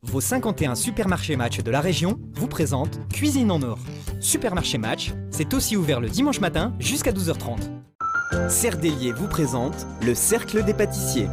Vos 51 supermarchés Match de la région vous présentent Cuisine en Or. Supermarché Match, c'est aussi ouvert le dimanche matin jusqu'à 12h30. Cerdelier vous présente le Cercle des pâtissiers.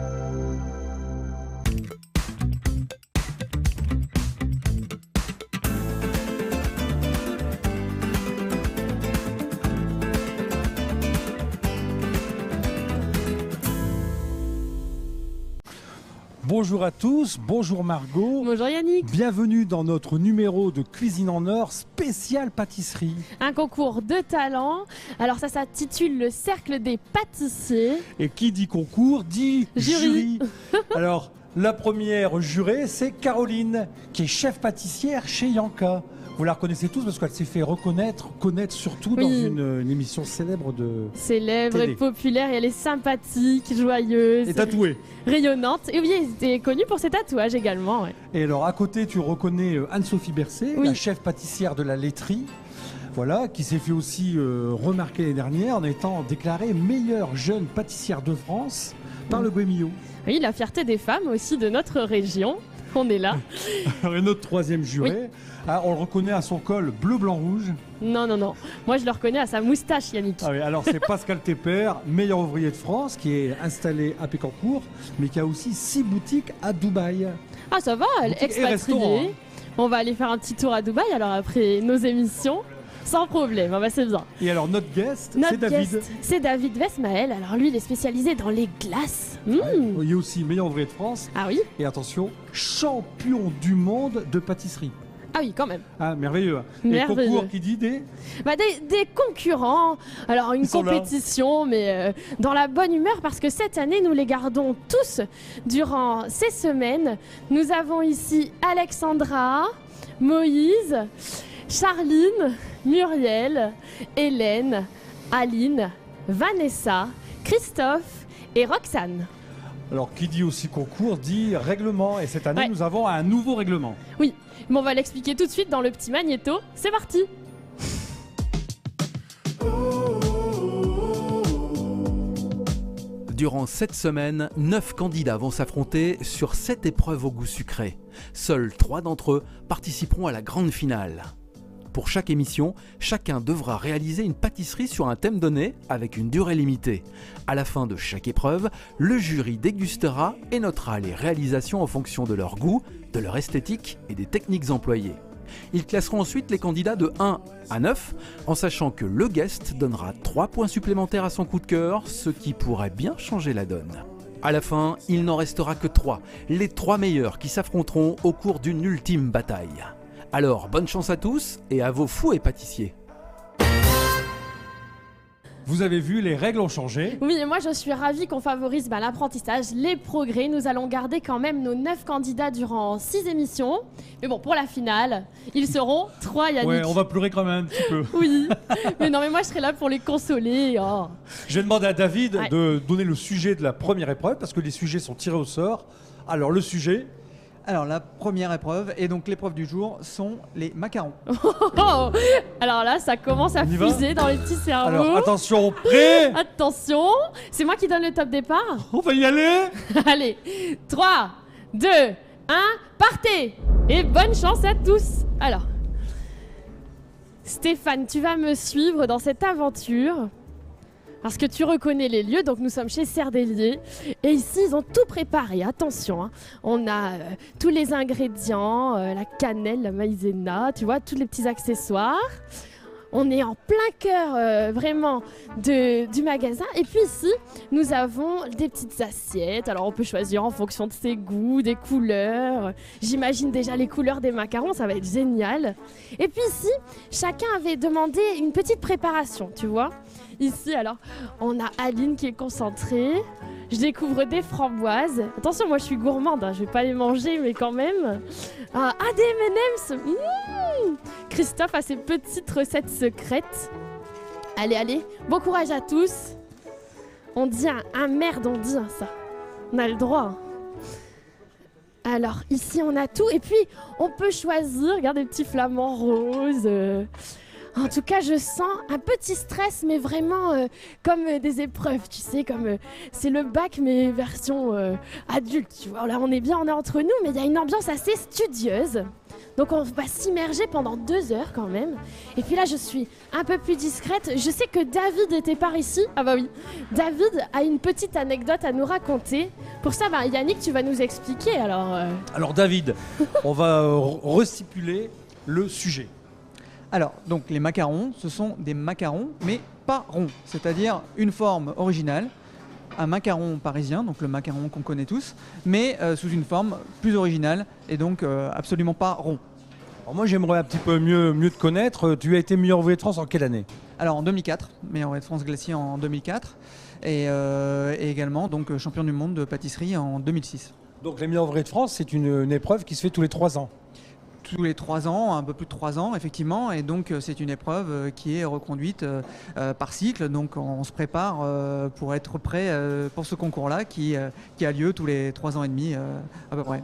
Bonjour à tous, bonjour Margot. Bonjour Yannick. Bienvenue dans notre numéro de Cuisine en Or spécial pâtisserie. Un concours de talent. Alors ça s'intitule le Cercle des pâtissiers. Et qui dit concours dit jury. Alors la première jurée, c'est Caroline, qui est chef pâtissière chez Yanka. Vous la reconnaissez tous parce qu'elle s'est fait connaître surtout dans une émission célèbre de célèbre télé. Et populaire, et elle est sympathique, joyeuse. Et tatouée. Rayonnante. Et oui, elle était connue pour ses tatouages également. Ouais. Et alors à côté, tu reconnais Anne-Sophie Bercé, la chef pâtissière de la laiterie. Voilà, qui s'est fait aussi remarquer l'année dernière en étant déclarée meilleure jeune pâtissière de France par le Goemio. Oui, la fierté des femmes aussi de notre région. On est là. Alors, et notre troisième juré, on le reconnaît à son col bleu, blanc, rouge. Non. Moi, je le reconnais à sa moustache, Yannick. Ah oui, alors c'est Pascal Tepper, meilleur ouvrier de France, qui est installé à Pécancourt, mais qui a aussi 6 boutiques à Dubaï. Ah, ça va, elle est expatriée. On va aller faire un petit tour à Dubaï, alors après nos émissions. Sans problème, c'est bien. Et alors notre guest, c'est David. C'est David Vesmael. Alors lui, il est spécialisé dans les glaces. Il est aussi meilleur ouvrier de France. Ah oui. Et attention, champion du monde de pâtisserie. Ah oui, quand même. Ah, merveilleux. Et concours qui dit des concurrents. Alors une compétition, mais dans la bonne humeur, parce que cette année, nous les gardons tous durant ces semaines. Nous avons ici Alexandra, Moïse, Charline, Muriel, Hélène, Aline, Vanessa, Christophe et Roxane. Alors, qui dit aussi concours dit règlement. Et cette année, nous avons un nouveau règlement. Oui, mais on va l'expliquer tout de suite dans le petit magnéto. C'est parti. Durant cette semaine, 9 candidats vont s'affronter sur 7 épreuves au goût sucré. Seuls 3 d'entre eux participeront à la grande finale. Pour chaque émission, chacun devra réaliser une pâtisserie sur un thème donné avec une durée limitée. À la fin de chaque épreuve, le jury dégustera et notera les réalisations en fonction de leur goût, de leur esthétique et des techniques employées. Ils classeront ensuite les candidats de 1 à 9, en sachant que le guest donnera 3 points supplémentaires à son coup de cœur, ce qui pourrait bien changer la donne. À la fin, il n'en restera que 3, les 3 meilleurs qui s'affronteront au cours d'une ultime bataille. Alors, bonne chance à tous et à vos fous et pâtissiers. Vous avez vu, les règles ont changé. Oui, et moi je suis ravie qu'on favorise l'apprentissage, les progrès. Nous allons garder quand même nos 9 candidats durant 6 émissions. Mais bon, pour la finale, ils seront 3, Yannick. Ouais, on va pleurer quand même un petit peu. Oui, mais non, mais moi je serai là pour les consoler. Oh. Je vais demander à David de donner le sujet de la première épreuve, parce que les sujets sont tirés au sort. Alors, le sujet... Alors la première épreuve, et donc l'épreuve du jour, sont les macarons. Alors là, ça commence à fuser dans les petits cerveaux. Alors attention, prêt. Attention, c'est moi qui donne le top départ. On va y aller. Allez, 3, 2, 1, partez. Et bonne chance à tous. Alors, Stéphane, tu vas me suivre dans cette aventure. Parce que tu reconnais les lieux, donc nous sommes chez Cerdelier. Et ici, ils ont tout préparé, attention. On a tous les ingrédients, la cannelle, la maïzena, tu vois, tous les petits accessoires. On est en plein cœur vraiment du magasin. Et puis ici, nous avons des petites assiettes. Alors on peut choisir en fonction de ses goûts, des couleurs. J'imagine déjà les couleurs des macarons, ça va être génial. Et puis ici, chacun avait demandé une petite préparation, tu vois. Ici, alors, on a Aline qui est concentrée. Je découvre des framboises. Attention, moi je suis gourmande, je vais pas les manger, mais quand même. Des M&M's. Christophe a ses petites recettes secrètes. Allez, bon courage à tous. On dit un merde, on dit ça. On a le droit. Alors, ici, on a tout. Et puis, on peut choisir, regarde, des petits flamants roses. En tout cas, je sens un petit stress, mais vraiment comme des épreuves, tu sais, comme c'est le bac, mais version adulte, tu vois. Là, on est entre nous, mais il y a une ambiance assez studieuse. Donc on va s'immerger pendant 2 heures quand même. Et puis là, je suis un peu plus discrète. Je sais que David était par ici. Ah bah oui. David a une petite anecdote à nous raconter. Pour ça, Yannick, tu vas nous expliquer alors. Alors David, on va restipuler le sujet. Alors, donc les macarons, ce sont des macarons, mais pas ronds, c'est-à-dire une forme originale, un macaron parisien, donc le macaron qu'on connaît tous, mais sous une forme plus originale et donc absolument pas rond. Alors moi j'aimerais un petit peu mieux te connaître. Tu as été meilleur ouvrier de France en quelle année? Alors en 2004, meilleur ouvrier de France glacier en 2004, et également donc champion du monde de pâtisserie en 2006. Donc les meilleurs ouvriers de France, c'est une épreuve qui se fait tous les 3 ans. Tous les 3 ans, un peu plus de 3 ans effectivement, et donc c'est une épreuve qui est reconduite par cycle, donc on se prépare pour être prêt pour ce concours-là qui a lieu tous les 3 ans et demi à peu près.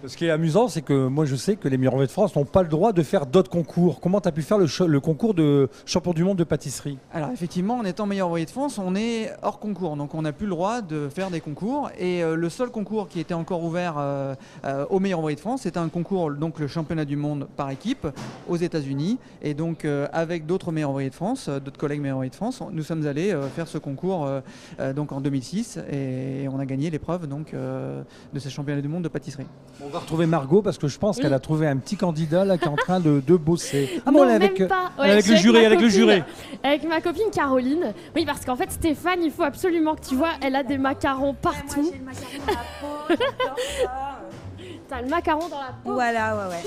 Ce qui est amusant, c'est que moi je sais que les meilleurs ouvriers de France n'ont pas le droit de faire d'autres concours. Comment tu as pu faire le concours de champion du monde de pâtisserie? Alors effectivement, en étant meilleur ouvrier de France, on est hors concours, donc on n'a plus le droit de faire des concours. Et le seul concours qui était encore ouvert aux meilleurs ouvriers de France, c'était un concours, donc le championnat du monde par équipe aux États-Unis. Et donc avec d'autres meilleurs ouvriers de France, d'autres collègues meilleurs ouvriers de France, nous sommes allés faire ce concours donc en 2006 et on a gagné l'épreuve donc de ce championnat du monde de pâtisserie. On va retrouver Margot parce que je pense qu'elle a trouvé un petit candidat là qui est en train de bosser. Ah bon, non, elle est même pas. Ouais, avec le jury, avec le jury. Avec ma copine Caroline. Oui, parce qu'en fait, Stéphane, il faut absolument que tu vois, elle a des macarons partout. Moi, j'ai le macaron dans la peau, j'adore ça. T'as le macaron dans la peau. Voilà, ouais.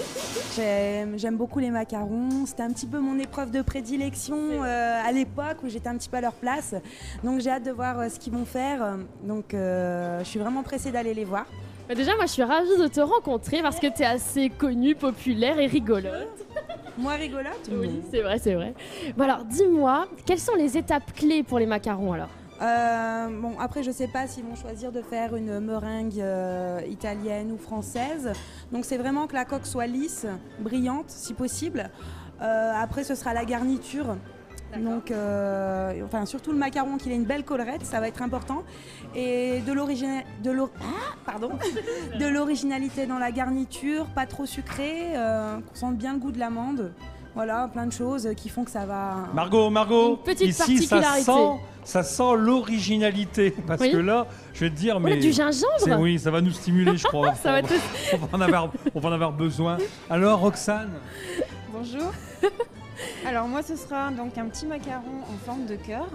J'aime beaucoup les macarons. C'était un petit peu mon épreuve de prédilection à l'époque où j'étais un petit peu à leur place. Donc j'ai hâte de voir ce qu'ils vont faire. Donc je suis vraiment pressée d'aller les voir. Déjà, moi, je suis ravie de te rencontrer parce que t'es assez connue, populaire et rigolote. Moi, rigolote? Oui, c'est vrai, c'est vrai. Bon alors, dis-moi, quelles sont les étapes clés pour les macarons alors? Bon, après, je sais pas s'ils vont choisir de faire une meringue italienne ou française. Donc, c'est vraiment que la coque soit lisse, brillante, si possible. Après, ce sera la garniture. Donc, surtout le macaron, qu'il ait une belle collerette, ça va être important. Et de l'originalité dans la garniture, pas trop sucré, qu'on sente bien le goût de l'amande. Voilà, plein de choses qui font que ça va... Margot, Une petite ici particularité. ça sent l'originalité. Parce que là, je vais te dire... Mais du gingembre. Oui, ça va nous stimuler, je crois. Ça va être... on va en avoir besoin. Alors, Roxane? Bonjour. Alors moi ce sera donc un petit macaron en forme de cœur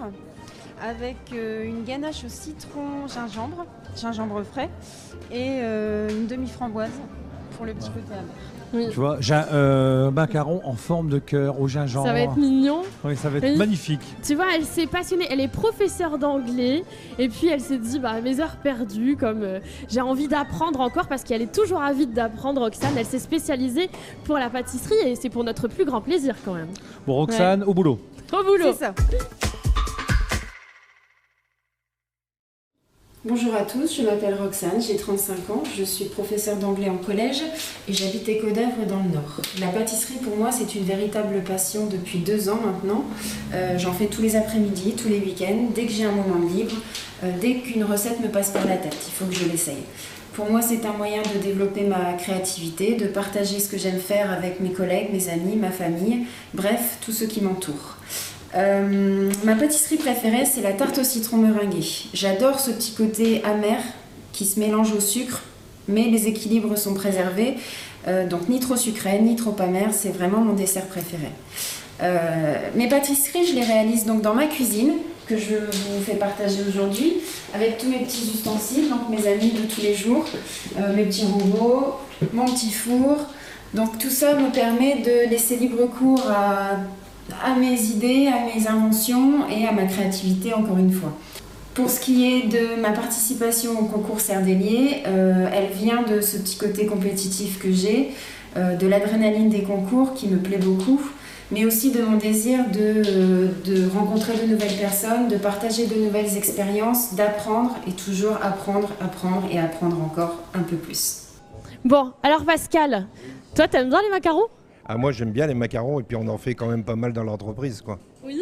avec une ganache au citron gingembre frais et une demi-framboise pour le petit côté amer. Oui. Tu vois, j'ai macaron en forme de cœur au gingembre. Ça va être mignon. Oui, ça va être magnifique. Tu vois, elle s'est passionnée, elle est professeure d'anglais et puis elle s'est dit, mes heures perdues, comme j'ai envie d'apprendre encore parce qu'elle est toujours avide d'apprendre, Roxane. Elle s'est spécialisée pour la pâtisserie et c'est pour notre plus grand plaisir quand même. Bon, Roxane, au boulot. Au boulot. C'est ça. Bonjour à tous, je m'appelle Roxane, j'ai 35 ans, je suis professeure d'anglais en collège et j'habite Écaudèvre dans le Nord. La pâtisserie pour moi c'est une véritable passion depuis 2 ans maintenant. J'en fais tous les après-midi, tous les week-ends, dès que j'ai un moment de libre, dès qu'une recette me passe par la tête, il faut que je l'essaye. Pour moi c'est un moyen de développer ma créativité, de partager ce que j'aime faire avec mes collègues, mes amis, ma famille, bref, tous ceux qui m'entourent. Ma pâtisserie préférée c'est la tarte au citron meringuée. J'adore ce petit côté amer qui se mélange au sucre mais les équilibres sont préservés, donc ni trop sucré ni trop amer, c'est vraiment mon dessert préféré. Mes pâtisseries je les réalise donc dans ma cuisine que je vous fais partager aujourd'hui avec tous mes petits ustensiles, donc mes amis de tous les jours, mes petits robots, mon petit four, donc tout ça me permet de laisser libre cours à mes idées, à mes inventions et à ma créativité encore une fois. Pour ce qui est de ma participation au concours Serdelier, elle vient de ce petit côté compétitif que j'ai, de l'adrénaline des concours qui me plaît beaucoup, mais aussi de mon désir de rencontrer de nouvelles personnes, de partager de nouvelles expériences, d'apprendre et toujours apprendre et apprendre encore un peu plus. Bon, alors Pascal, toi t'aimes bien les macarons ? Ah, moi j'aime bien les macarons et puis on en fait quand même pas mal dans l'entreprise, quoi. Oui.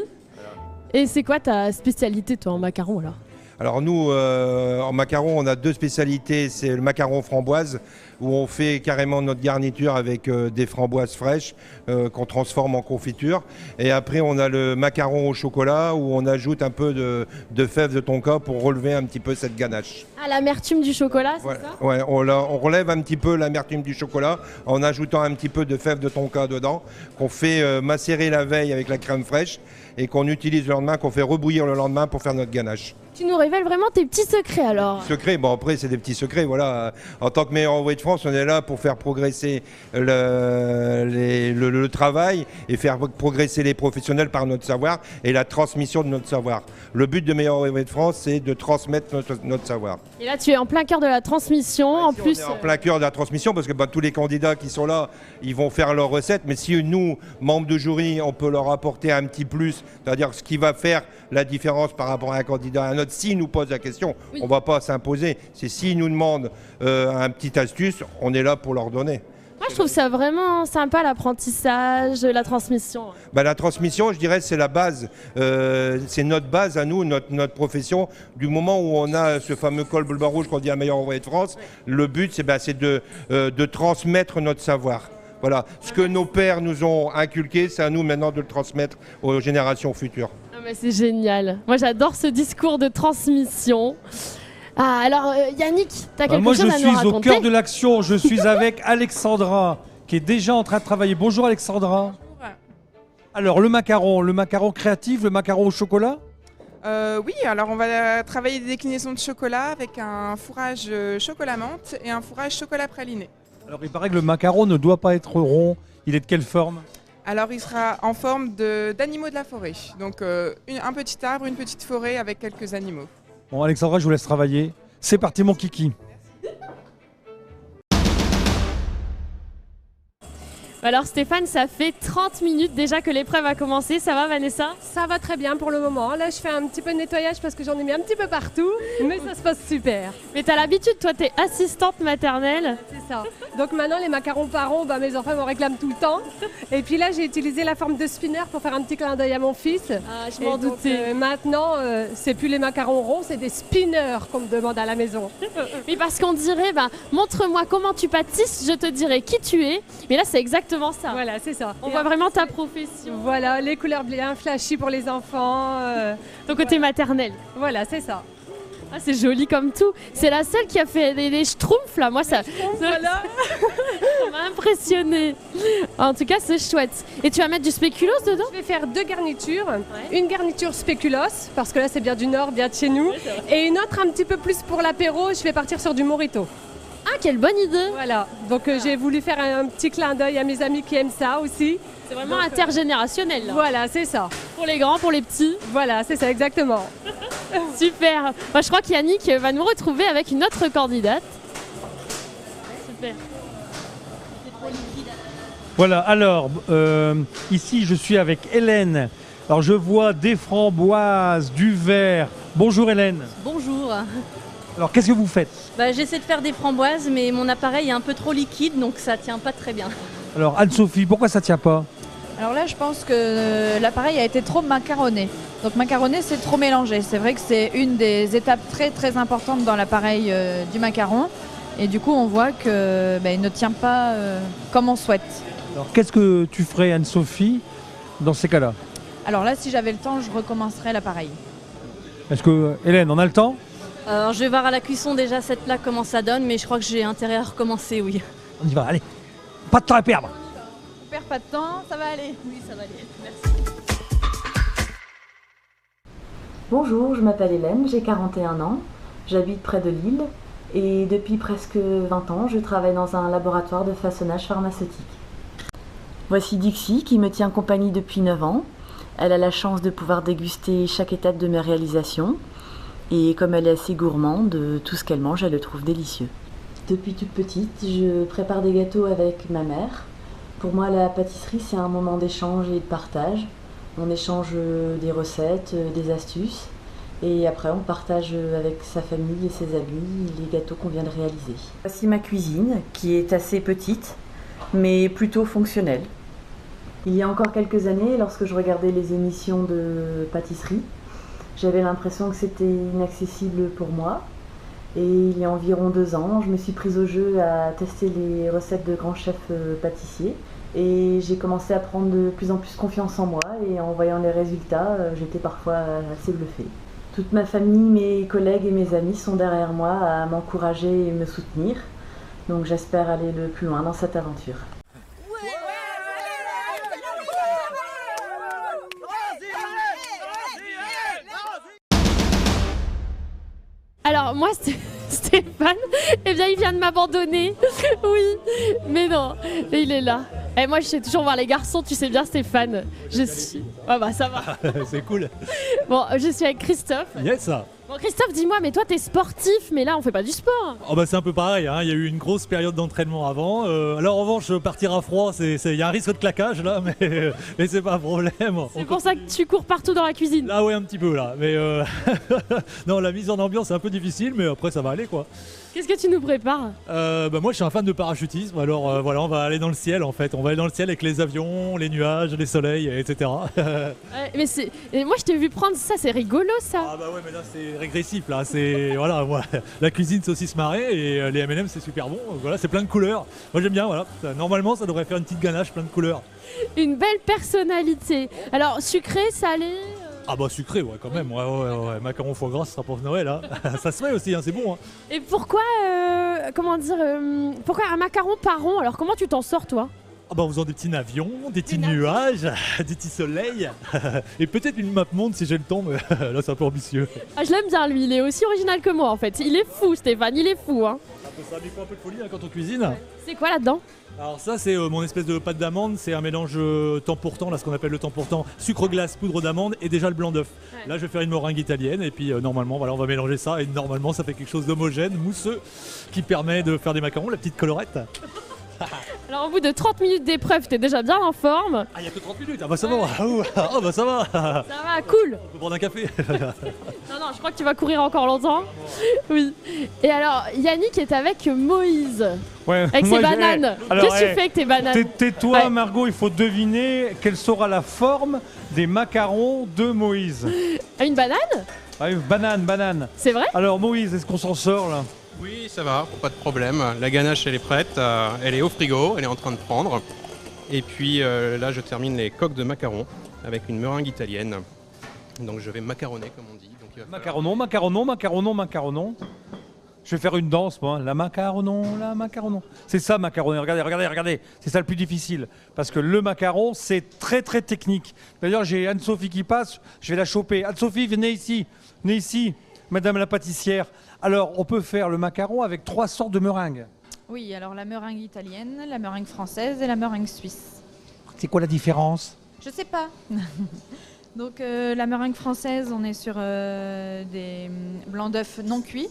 Et c'est quoi ta spécialité, toi, en macaron, alors? Alors nous, en macaron, on a 2 spécialités. C'est le macaron framboise, où on fait carrément notre garniture avec des framboises fraîches qu'on transforme en confiture. Et après, on a le macaron au chocolat, où on ajoute un peu de fèves de tonka pour relever un petit peu cette ganache. Ah, l'amertume du chocolat, c'est ça? Ouais, on relève un petit peu l'amertume du chocolat en ajoutant un petit peu de fèves de tonka dedans, qu'on fait macérer la veille avec la crème fraîche et qu'on utilise le lendemain, qu'on fait rebouillir le lendemain pour faire notre ganache. Tu nous révèles vraiment tes petits secrets, alors? Secrets, bon après c'est des petits secrets, voilà. En tant que meilleur envoyé de France, on est là pour faire progresser le travail et faire progresser les professionnels par notre savoir et la transmission de notre savoir. Le but de meilleur envoyé de France, c'est de transmettre notre savoir. Et là, tu es en plein cœur de la transmission, en plus... On est en plein cœur de la transmission parce que tous les candidats qui sont là, ils vont faire leurs recettes, mais si nous, membres de jury, on peut leur apporter un petit plus, c'est-à-dire ce qui va faire la différence par rapport à un candidat à un autre, s'il nous pose la question, on ne va pas s'imposer. C'est s'ils nous demandent un petit astuce, on est là pour leur donner. Moi, je trouve ça vraiment sympa, l'apprentissage, la transmission. La transmission, je dirais, c'est la base. C'est notre base à nous, notre profession. Du moment où on a ce fameux col bleu blanc rouge qu'on dit à meilleur envoyé de France, le but, c'est de transmettre notre savoir. Voilà. Ce que nos pères nous ont inculqué, c'est à nous maintenant de le transmettre aux générations futures. Ah, mais c'est génial. Moi, j'adore ce discours de transmission. Ah, alors Yannick, tu as quelque chose à nous raconter? Moi, je suis au cœur de l'action. Je suis avec Alexandra, qui est déjà en train de travailler. Bonjour Alexandra. Bonjour. Alors, le macaron créatif, le macaron au chocolat? Oui, alors on va travailler des déclinaisons de chocolat avec un fourrage chocolat menthe et un fourrage chocolat praliné. Alors, il paraît que le macaron ne doit pas être rond. Il est de quelle forme? Alors il sera en forme d'animaux de la forêt. Donc un petit arbre, une petite forêt avec quelques animaux. Bon, Alexandra, je vous laisse travailler. C'est parti, mon kiki. Alors Stéphane, ça fait 30 minutes déjà que l'épreuve a commencé. Ça va, Vanessa? Ça va très bien pour le moment. Là, je fais un petit peu de nettoyage parce que j'en ai mis un petit peu partout, mais ça se passe super. Mais t'as l'habitude, toi, t'es assistante maternelle. C'est ça. Donc maintenant, les macarons par rond, mes enfants me réclament tout le temps. Et puis là, j'ai utilisé la forme de spinner pour faire un petit clin d'œil à mon fils. Ah, je m'en doutais. Maintenant, c'est plus les macarons ronds, c'est des spinners qu'on me demande à la maison. Oui, parce qu'on dirait, montre-moi comment tu pâtisses, je te dirai qui tu es. Mais là, c'est exactement ça. Voilà, c'est ça. On voit vraiment ta profession. Voilà, les couleurs bien flashy pour les enfants. Ton côté maternel. Voilà, c'est ça. Ah, c'est joli comme tout. C'est la seule qui a fait des schtroumpfs là. Moi, ça voilà. Ça m'a impressionné. En tout cas, c'est chouette. Et tu vas mettre du spéculoos dedans? Je vais faire 2 garnitures. Ouais. Une garniture spéculoos, parce que là, c'est bien du nord, bien de chez nous. Et une autre un petit peu plus pour l'apéro. Je vais partir sur du mojito. Ah, quelle bonne idée! Voilà, donc j'ai voulu faire un petit clin d'œil à mes amis qui aiment ça aussi. C'est vraiment intergénérationnel là. Voilà, c'est ça. Pour les grands, pour les petits. Voilà, c'est ça, exactement. Super. Moi, je crois qu'Yannick va nous retrouver avec une autre candidate. Super. Voilà, alors, ici, je suis avec Hélène. Alors, je vois des framboises, du verre. Bonjour Hélène. Bonjour. Alors, qu'est-ce que vous faites? J'essaie de faire des framboises, mais mon appareil est un peu trop liquide, donc ça tient pas très bien. Alors, Anne-Sophie, pourquoi ça tient pas? Alors là, je pense que l'appareil a été trop macaronné. Donc macaronné, c'est trop mélangé. C'est vrai que c'est une des étapes très très importantes dans l'appareil du macaron. Et du coup, on voit qu'il ne tient pas comme on souhaite. Alors, qu'est-ce que tu ferais, Anne-Sophie, dans ces cas-là? Alors là, si j'avais le temps, je recommencerais l'appareil. Est-ce que, Hélène, on a le temps? Alors, je vais voir à la cuisson déjà cette plat comment ça donne, mais je crois que j'ai intérêt à recommencer, oui. On y va, allez. Pas de temps à perdre. On perd pas de temps, ça va aller. Oui, ça va aller. Merci. Bonjour, je m'appelle Hélène, j'ai 41 ans, j'habite près de Lille et depuis presque 20 ans, je travaille dans un laboratoire de façonnage pharmaceutique. Voici Dixie qui me tient compagnie depuis 9 ans. Elle a la chance de pouvoir déguster chaque étape de mes réalisations. Et comme elle est assez gourmande, tout ce qu'elle mange, elle le trouve délicieux. Depuis toute petite, je prépare des gâteaux avec ma mère. Pour moi, la pâtisserie, c'est un moment d'échange et de partage. On échange des recettes, des astuces. Et après, on partage avec sa famille et ses amis les gâteaux qu'on vient de réaliser. Voici ma cuisine, qui est assez petite, mais plutôt fonctionnelle. Il y a encore quelques années, lorsque je regardais les émissions de pâtisserie, j'avais l'impression que c'était inaccessible pour moi. Et il y a environ 2 ans, je me suis prise au jeu à tester les recettes de grands chefs pâtissiers. Et j'ai commencé à prendre de plus en plus confiance en moi et en voyant les résultats, j'étais parfois assez bluffée. Toute ma famille, mes collègues et mes amis sont derrière moi à m'encourager et me soutenir. Donc j'espère aller le plus loin dans cette aventure. Alors moi, Stéphane, eh bien il vient de m'abandonner. Oui, mais non, et il est là. Et moi je sais toujours voir les garçons, tu sais bien Stéphane. Je suis... Ah bah ça va. C'est cool. Bon, je suis avec Christophe. Yes. Bon Christophe, dis-moi, mais toi t'es sportif, mais là on fait pas du sport. Oh bah c'est un peu pareil, hein. Il y a eu une grosse période d'entraînement avant. Alors en revanche, partir à froid, il y a un risque de claquage là, mais c'est pas un problème. C'est pour ça que tu cours partout dans la cuisine. Là ouais, un petit peu là, mais non, la mise en ambiance est un peu difficile, mais après ça va aller quoi. Qu'est-ce que tu nous prépares? Moi je suis un fan de parachutisme, alors voilà, on va aller dans le ciel en fait. On va aller dans le ciel avec les avions, les nuages, les soleils, etc. Mais moi je t'ai vu prendre ça, c'est rigolo ça. Ah bah ouais, mais là c'est régressif là, c'est voilà, ouais. La cuisine c'est aussi se marrer et les M&M c'est super bon, voilà, c'est plein de couleurs. Moi j'aime bien, voilà. Normalement ça devrait faire une petite ganache plein de couleurs. Une belle personnalité. Alors sucré, salé. Ah bah sucré, ouais, quand même, ouais. Macaron foie gras, ce sera pour Noël, hein. Ça se fait aussi, hein, c'est bon. Hein. Et pourquoi, pourquoi un macaron par rond? Alors comment tu t'en sors toi? Ah bah en faisant des petits avions, des petits nuages, des petits soleils, et peut-être une map monde si j'ai le temps, mais là c'est un peu ambitieux. Ah je l'aime bien lui, il est aussi original que moi en fait. Il est fou Stéphane, il est fou hein. Ça faut un peu de folie hein, quand on cuisine. Ouais. C'est quoi là-dedans? Alors ça c'est mon espèce de pâte d'amande, c'est un mélange temps pour temps, là ce qu'on appelle le temps pour temps, sucre glace, poudre d'amande et déjà le blanc d'œuf. Ouais. Là je vais faire une meringue italienne et puis normalement voilà, on va mélanger ça et normalement ça fait quelque chose d'homogène, mousseux, qui permet de faire des macarons, la petite colorette. Alors au bout de 30 minutes d'épreuve, t'es déjà bien en forme. Ah, il n'y a que 30 minutes, ah bah ça va, ah bah ça va. Ça va, cool. On peut prendre un café. Non, je crois que tu vas courir encore longtemps. Oui. Et alors, Yannick est avec Moïse. Ouais, avec ses bananes. Qu'est-ce que tu fais avec tes bananes? Tais-toi, ouais. Margot, il faut deviner quelle sera la forme des macarons de Moïse. Une banane? Ah, une banane. C'est vrai? Alors Moïse, est-ce qu'on s'en sort là? Oui, ça va, pas de problème. La ganache, elle est prête, elle est au frigo, elle est en train de prendre. Et puis là, je termine les coques de macarons avec une meringue italienne. Donc je vais macaronner, comme on dit. Donc, macaronon. Je vais faire une danse, moi. La macaronon. C'est ça, macaroner. Regardez. C'est ça le plus difficile. Parce que le macaron, c'est très, très technique. D'ailleurs, j'ai Anne-Sophie qui passe. Je vais la choper. Anne-Sophie, venez ici. Madame la pâtissière. Alors, on peut faire le macaron avec 3 sortes de meringues. Oui, alors la meringue italienne, la meringue française et la meringue suisse. C'est quoi la différence? Je sais pas. Donc la meringue française, on est sur des blancs d'œufs non cuits,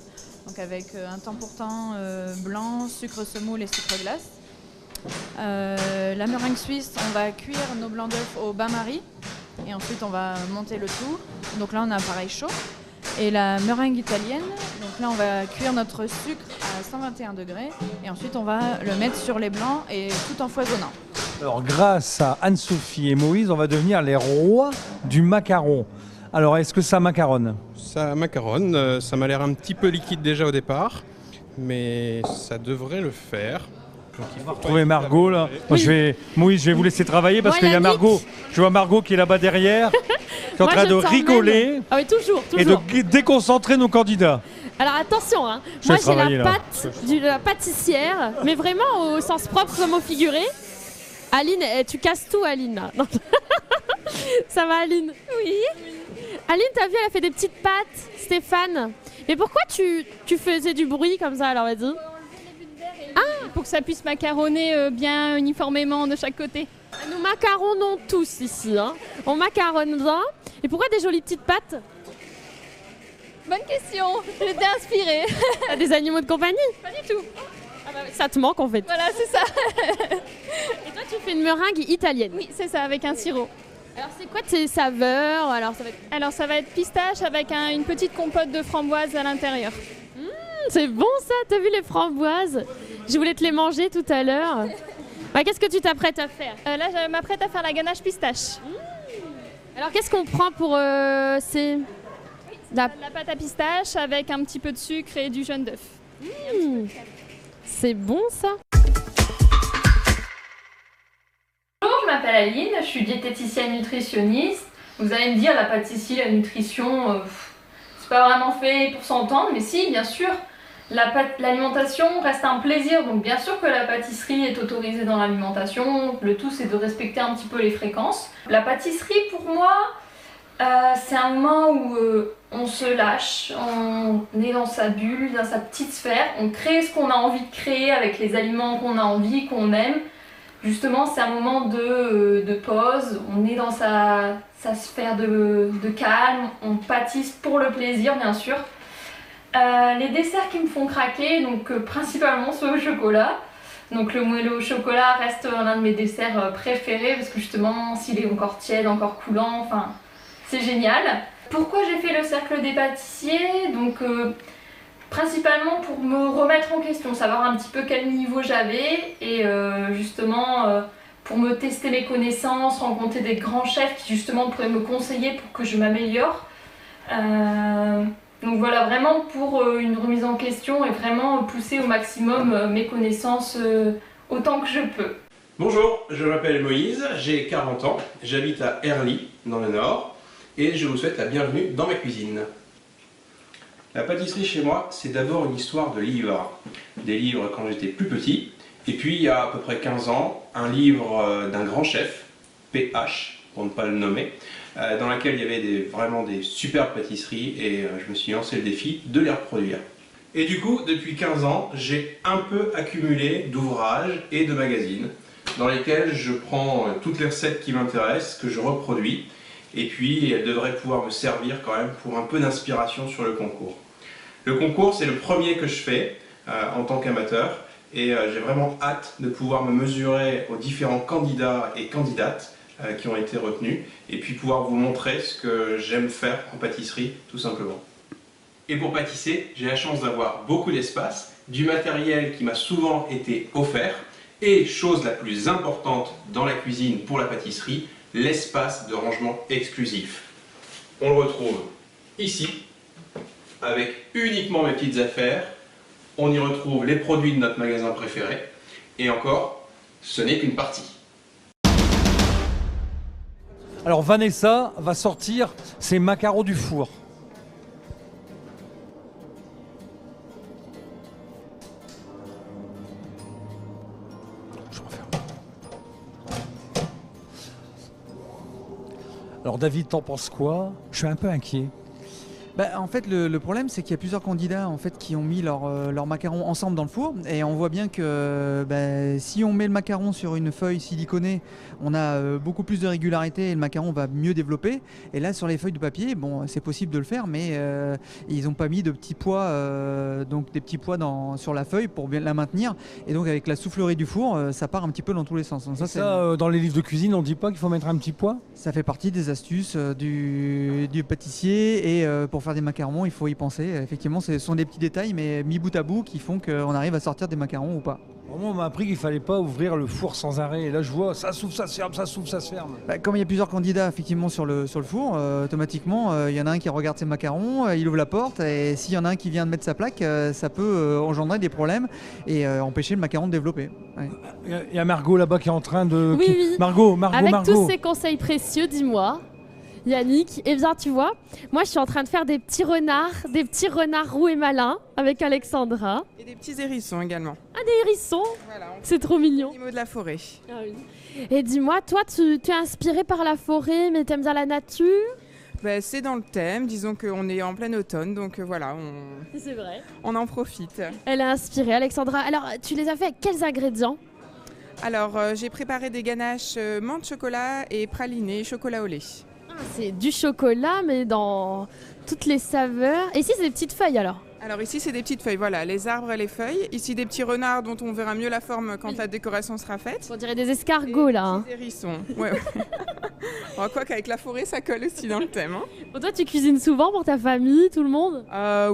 donc avec un temps pour temps blanc, sucre semoule et sucre glace. La meringue suisse, on va cuire nos blancs d'œufs au bain-marie et ensuite on va monter le tout. Donc là on a un appareil chaud. Et la meringue italienne, donc là on va cuire notre sucre à 121 degrés et ensuite on va le mettre sur les blancs et tout en foisonnant. Alors grâce à Anne-Sophie et Moïse, on va devenir les rois du macaron. Alors est-ce que ça macaronne? Ça macaronne, ça m'a l'air un petit peu liquide déjà au départ, mais ça devrait le faire. Donc, il faut retrouver Margot là. Oui. Moïse, je vais vous laisser travailler parce qu'il y a Margot. Je vois Margot qui est là-bas derrière, qui est en train de rigoler. Ah oui, toujours. Et de déconcentrer nos candidats. Alors attention, hein. Moi j'ai la patte de la pâtissière, mais vraiment au sens propre comme au figuré. Aline, tu casses tout, Aline. Là. Ça va, Aline? Oui. Aline, t'as vu, elle a fait des petites pattes, Stéphane. Mais pourquoi tu faisais du bruit comme ça, alors vas-y? Pour que ça puisse macaronner bien uniformément de chaque côté. Nous macaronnons tous ici, hein. On macaronne bien. Et pourquoi des jolies petites pattes? Bonne question, j'étais inspirée. T'as des animaux de compagnie? Pas du tout. Ah bah, ça te manque en fait. Voilà, c'est ça. Et toi tu fais une meringue italienne? Oui, c'est ça, avec un sirop. Alors c'est quoi tes saveurs? Alors ça va être pistache avec une petite compote de framboises à l'intérieur. C'est bon ça, t'as vu les framboises? Je voulais te les manger tout à l'heure. Qu'est-ce que tu t'apprêtes à faire? Là, je m'apprête à faire la ganache pistache. Alors qu'est-ce qu'on prend pour La pâte à pistache avec un petit peu de sucre et du jaune d'œuf. C'est bon ça? Bonjour, je m'appelle Aline, je suis diététicienne nutritionniste. Vous allez me dire, la pâtisserie, la nutrition, c'est pas vraiment fait pour s'entendre, mais si, bien sûr, l'alimentation reste un plaisir, donc bien sûr que la pâtisserie est autorisée dans l'alimentation, le tout c'est de respecter un petit peu les fréquences. La pâtisserie, pour moi, c'est un moment où on se lâche, on est dans sa bulle, dans sa petite sphère, on crée ce qu'on a envie de créer avec les aliments qu'on a envie, qu'on aime. Justement, c'est un moment de pause, on est dans sa sphère de calme, on pâtisse pour le plaisir bien sûr. Les desserts qui me font craquer, donc principalement ceux au chocolat. Donc le moelleux au chocolat reste l'un de mes desserts préférés parce que justement s'il est encore tiède, encore coulant, enfin c'est génial. Pourquoi j'ai fait le cercle des pâtissiers? Donc principalement pour me remettre en question, savoir un petit peu quel niveau j'avais et justement pour me tester mes connaissances, rencontrer des grands chefs qui justement pourraient me conseiller pour que je m'améliore. Donc voilà, vraiment pour une remise en question et vraiment pousser au maximum mes connaissances autant que je peux. Bonjour, je m'appelle Moïse, j'ai 40 ans, j'habite à Herly, dans le Nord, et je vous souhaite la bienvenue dans ma cuisine. La pâtisserie chez moi, c'est d'abord une histoire de livres. Des livres quand j'étais plus petit, et puis il y a à peu près 15 ans, un livre d'un grand chef, PH, pour ne pas le nommer, dans laquelle il y avait vraiment des superbes pâtisseries et je me suis lancé le défi de les reproduire. Et du coup, depuis 15 ans, j'ai un peu accumulé d'ouvrages et de magazines dans lesquels je prends toutes les recettes qui m'intéressent, que je reproduis, et puis elles devraient pouvoir me servir quand même pour un peu d'inspiration sur le concours. Le concours, c'est le premier que je fais en tant qu'amateur, et j'ai vraiment hâte de pouvoir me mesurer aux différents candidats et candidates qui ont été retenus, et puis pouvoir vous montrer ce que j'aime faire en pâtisserie, tout simplement. Et pour pâtisser, j'ai la chance d'avoir beaucoup d'espace, du matériel qui m'a souvent été offert, et chose la plus importante dans la cuisine pour la pâtisserie, l'espace de rangement exclusif. On le retrouve ici, avec uniquement mes petites affaires. On y retrouve les produits de notre magasin préféré, et encore, ce n'est qu'une partie. Alors Vanessa va sortir ses macarons du four. Alors David, t'en penses quoi? Je suis un peu inquiet. En fait, le problème, c'est qu'il y a plusieurs candidats en fait, qui ont mis leurs macarons ensemble dans le four. Et on voit bien que si on met le macaron sur une feuille siliconée, on a beaucoup plus de régularité et le macaron va mieux développer. Et là, sur les feuilles de papier, bon, c'est possible de le faire, mais ils n'ont pas mis de petits pois, donc des petits pois sur la feuille pour bien la maintenir. Et donc, avec la soufflerie du four, ça part un petit peu dans tous les sens. Donc, dans les livres de cuisine, on ne dit pas qu'il faut mettre un petit pois? Ça fait partie des astuces du pâtissier et pour faire des macarons, il faut y penser. Effectivement, ce sont des petits détails, mais mis bout à bout, qui font qu'on arrive à sortir des macarons ou pas. Moi, on m'a appris qu'il ne fallait pas ouvrir le four sans arrêt. Et là, je vois, ça s'ouvre, ça se ferme, ça s'ouvre, ça se ferme. Comme il y a plusieurs candidats effectivement sur le four, automatiquement, il y en a un qui regarde ses macarons, il ouvre la porte, et s'il y en a un qui vient de mettre sa plaque, ça peut engendrer des problèmes et empêcher le macaron de développer. Ouais. Il y a Margot là-bas qui est en train de... Oui. Margot. Avec tous ces conseils précieux, dis-moi, Yannick, eh bien tu vois, moi je suis en train de faire des petits renards roux et malins avec Alexandra. Et des petits hérissons également. Ah, des hérissons? Voilà, c'est trop mignon. Animaux de la forêt. Ah oui. Et dis-moi, toi tu es inspirée par la forêt, mais t'aimes bien la nature? C'est dans le thème, disons qu'on est en plein automne, donc voilà, c'est vrai. On en profite. Elle est inspirée, Alexandra. Alors, tu les as fait avec quels ingrédients? Alors, j'ai préparé des ganaches menthe chocolat et praliné chocolat au lait. C'est du chocolat, mais dans toutes les saveurs. Et ici, c'est des petites feuilles alors? Alors ici, c'est des petites feuilles, voilà, les arbres et les feuilles. Ici, des petits renards dont on verra mieux la forme quand la décoration sera faite. On dirait des escargots, là. Des hérissons, ouais. Quoi qu'avec la forêt, ça colle aussi dans le thème. Hein. Bon, toi, tu cuisines souvent pour ta famille, tout le monde?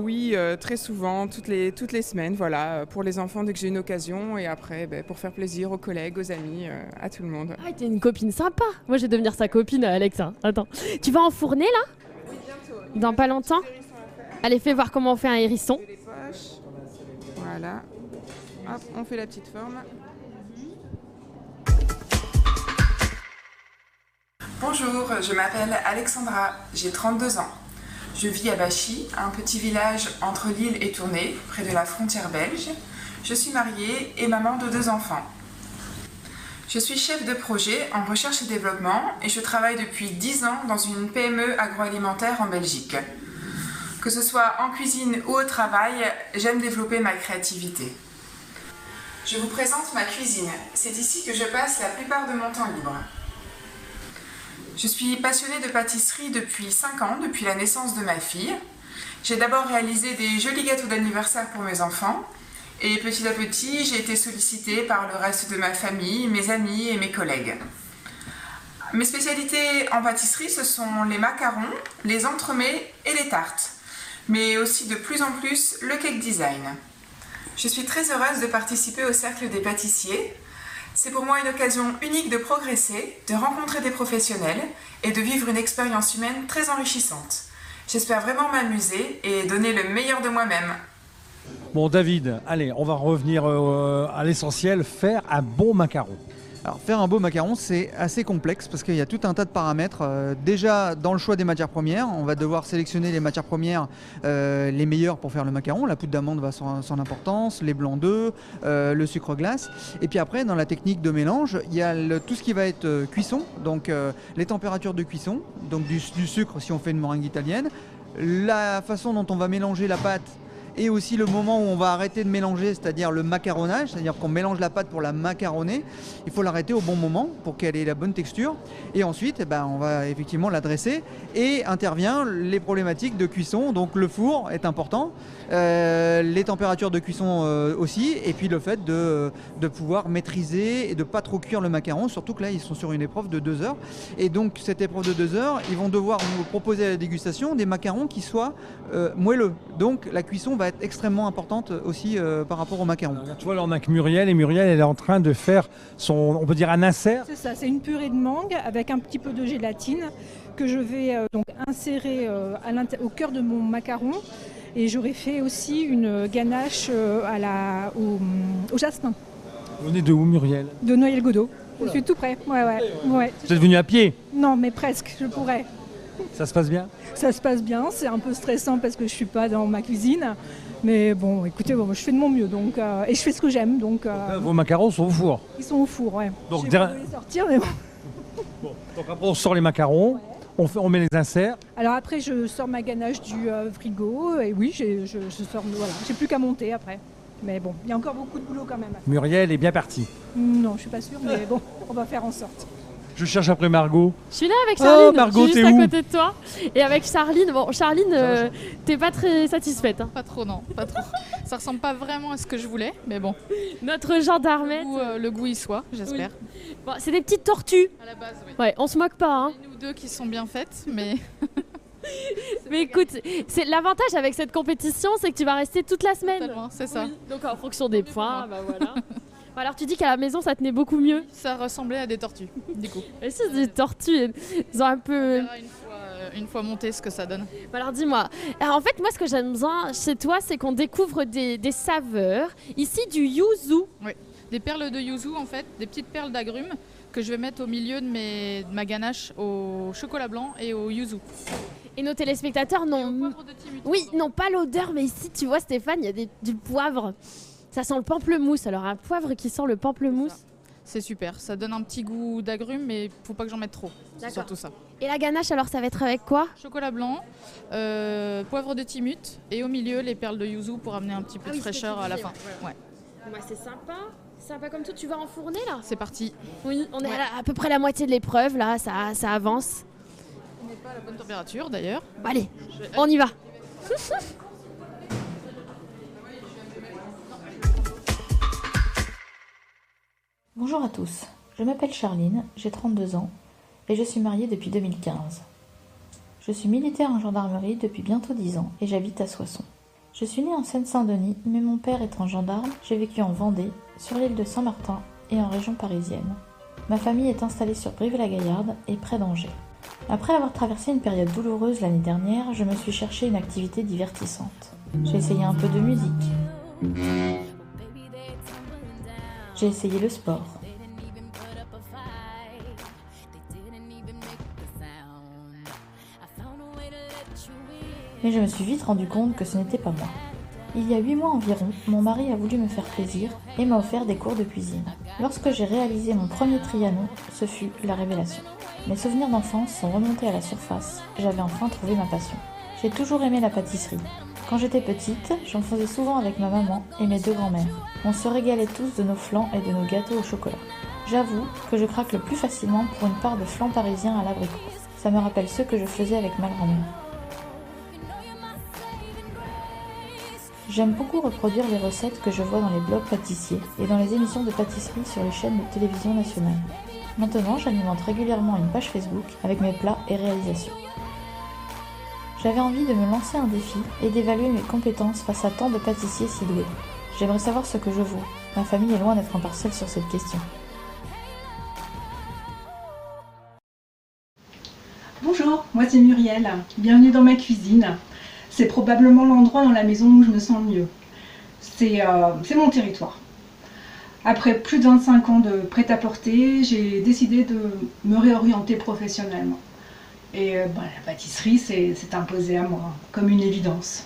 Oui, très souvent, toutes les semaines, voilà, pour les enfants dès que j'ai une occasion, et après pour faire plaisir aux collègues, aux amis, à tout le monde. Ah, t'es une copine sympa. Moi, je vais devenir sa copine, Alexa. Attends, tu vas enfourner là? Oui, bientôt. Dans pas longtemps? Allez, fais voir comment on fait un hérisson. Les poches. Voilà. Hop, on fait la petite forme. Bonjour, je m'appelle Alexandra, j'ai 32 ans. Je vis à Bachy, un petit village entre Lille et Tournai, près de la frontière belge. Je suis mariée et maman de 2 enfants. Je suis chef de projet en recherche et développement et je travaille depuis 10 ans dans une PME agroalimentaire en Belgique. Que ce soit en cuisine ou au travail, j'aime développer ma créativité. Je vous présente ma cuisine. C'est ici que je passe la plupart de mon temps libre. Je suis passionnée de pâtisserie depuis 5 ans, depuis la naissance de ma fille. J'ai d'abord réalisé des jolis gâteaux d'anniversaire pour mes enfants. Et petit à petit, j'ai été sollicitée par le reste de ma famille, mes amis et mes collègues. Mes spécialités en pâtisserie, ce sont les macarons, les entremets et les tartes. Mais aussi de plus en plus le cake design. Je suis très heureuse de participer au Cercle des pâtissiers. C'est pour moi une occasion unique de progresser, de rencontrer des professionnels et de vivre une expérience humaine très enrichissante. J'espère vraiment m'amuser et donner le meilleur de moi-même. Bon David, allez, on va revenir à l'essentiel, faire un bon macaron. Alors faire un beau macaron, c'est assez complexe parce qu'il y a tout un tas de paramètres. Déjà dans le choix des matières premières, on va devoir sélectionner les matières premières les meilleures pour faire le macaron. La poudre d'amande va son importance, les blancs d'œufs, le sucre glace. Et puis après dans la technique de mélange, il y a tout ce qui va être cuisson, donc les températures de cuisson, donc du sucre si on fait une meringue italienne, la façon dont on va mélanger la pâte, et aussi le moment où on va arrêter de mélanger, c'est-à-dire le macaronnage, c'est-à-dire qu'on mélange la pâte pour la macaronner, il faut l'arrêter au bon moment pour qu'elle ait la bonne texture. Et ensuite, on va effectivement la dresser et intervient les problématiques de cuisson. Donc le four est important, les températures de cuisson aussi, et puis le fait de pouvoir maîtriser et de ne pas trop cuire le macaron, surtout que là ils sont sur une épreuve de 2 heures. Et donc cette épreuve de 2 heures, ils vont devoir nous proposer à la dégustation des macarons qui soient moelleux. Donc la cuisson va être extrêmement importante aussi par rapport au macaron. Tu vois, là on a que Muriel, et Muriel elle est en train de faire on peut dire un insert. C'est ça, c'est une purée de mangue avec un petit peu de gélatine que je vais donc insérer au cœur de mon macaron. Et j'aurais fait aussi une ganache au jasmin. Vous venez de où Muriel? De Noyelles-Godault. Je suis tout près. Ouais. Vous êtes venu à pied? Non, mais presque, je pourrais. Ça se passe bien? Ça se passe bien, c'est un peu stressant parce que je ne suis pas dans ma cuisine. Mais bon, écoutez, je fais de mon mieux donc, et je fais ce que j'aime. Donc, vos macarons sont au four? Ils sont au four, ouais. Donc, je vais pas les sortir, mais bon. Donc après on sort les macarons, on met les inserts. Alors après je sors ma ganache du frigo et oui, je sors, voilà, j'ai plus qu'à monter après. Mais bon, il y a encore beaucoup de boulot quand même. Muriel est bien partie. Non, je suis pas sûre, mais bon, on va faire en sorte. Je cherche après Margot. Je suis là avec Charline, oh, Margot, je suis juste à côté de toi. Et avec Charline, Charline, t'es pas très satisfaite. Hein. Pas trop, non, pas trop. Ça ressemble pas vraiment à ce que je voulais, mais bon. Notre gendarmette. Le goût y soit, j'espère. Oui. Bon, c'est des petites tortues. À la base, oui. Ouais, on se moque pas. Hein. Une ou deux qui sont bien faites, mais... Mais écoute, c'est l'avantage avec cette compétition, c'est que tu vas rester toute la semaine. Totalement, c'est ça. Oui. Donc en fonction des points, voilà. Alors tu dis qu'à la maison ça tenait beaucoup mieux. Ça ressemblait à des tortues, du coup. Et si c'est des tortues, ils ont un peu... On verra une fois monté ce que ça donne. Alors dis-moi, en fait moi ce que j'aime bien chez toi c'est qu'on découvre des saveurs. Ici du yuzu. Oui, des perles de yuzu en fait, des petites perles d'agrumes que je vais mettre au milieu de ma ganache au chocolat blanc et au yuzu. Et nos téléspectateurs n'ont... Oui, non pas l'odeur, mais ici tu vois Stéphane, il y a du poivre. Ça sent le pamplemousse, alors un poivre qui sent le pamplemousse. C'est super, ça donne un petit goût d'agrumes, mais faut pas que j'en mette trop. C'est surtout ça. Et la ganache, alors ça va être avec quoi? Chocolat blanc, poivre de Timut et au milieu les perles de yuzu pour amener un petit peu de fraîcheur à la fin. Ouais. Bah, c'est sympa. Sympa comme tout, tu vas enfourner là? C'est parti. Oui, on est à peu près la moitié de l'épreuve là, ça avance. On n'est pas à la bonne température d'ailleurs. Bon, allez, on y va. Bonjour à tous, je m'appelle Charline, j'ai 32 ans et je suis mariée depuis 2015. Je suis militaire en gendarmerie depuis bientôt 10 ans et j'habite à Soissons. Je suis née en Seine-Saint-Denis, mais mon père étant gendarme, j'ai vécu en Vendée, sur l'île de Saint-Martin et en région parisienne. Ma famille est installée sur Brive-la-Gaillarde et près d'Angers. Après avoir traversé une période douloureuse l'année dernière, je me suis cherché une activité divertissante. J'ai essayé un peu de musique. J'ai essayé le sport. Mais je me suis vite rendu compte que ce n'était pas moi. Il y a 8 mois environ, mon mari a voulu me faire plaisir et m'a offert des cours de cuisine. Lorsque j'ai réalisé mon premier trianon, ce fut la révélation. Mes souvenirs d'enfance sont remontés à la surface, j'avais enfin trouvé ma passion. J'ai toujours aimé la pâtisserie. Quand j'étais petite, j'en faisais souvent avec ma maman et mes 2 grands-mères. On se régalait tous de nos flans et de nos gâteaux au chocolat. J'avoue que je craque le plus facilement pour une part de flan parisien à l'abricot. Ça me rappelle ceux que je faisais avec ma grand-mère. J'aime beaucoup reproduire les recettes que je vois dans les blogs pâtissiers et dans les émissions de pâtisserie sur les chaînes de télévision nationales. Maintenant, j'alimente régulièrement une page Facebook avec mes plats et réalisations. J'avais envie de me lancer un défi et d'évaluer mes compétences face à tant de pâtissiers si doués. J'aimerais savoir ce que je vaux. Ma famille est loin d'être impartiale sur cette question. Bonjour, moi c'est Muriel. Bienvenue dans ma cuisine. C'est probablement l'endroit dans la maison où je me sens le mieux. C'est mon territoire. Après plus de 25 ans de prêt-à-porter, j'ai décidé de me réorienter professionnellement. Et la pâtisserie s'est imposée à moi, comme une évidence.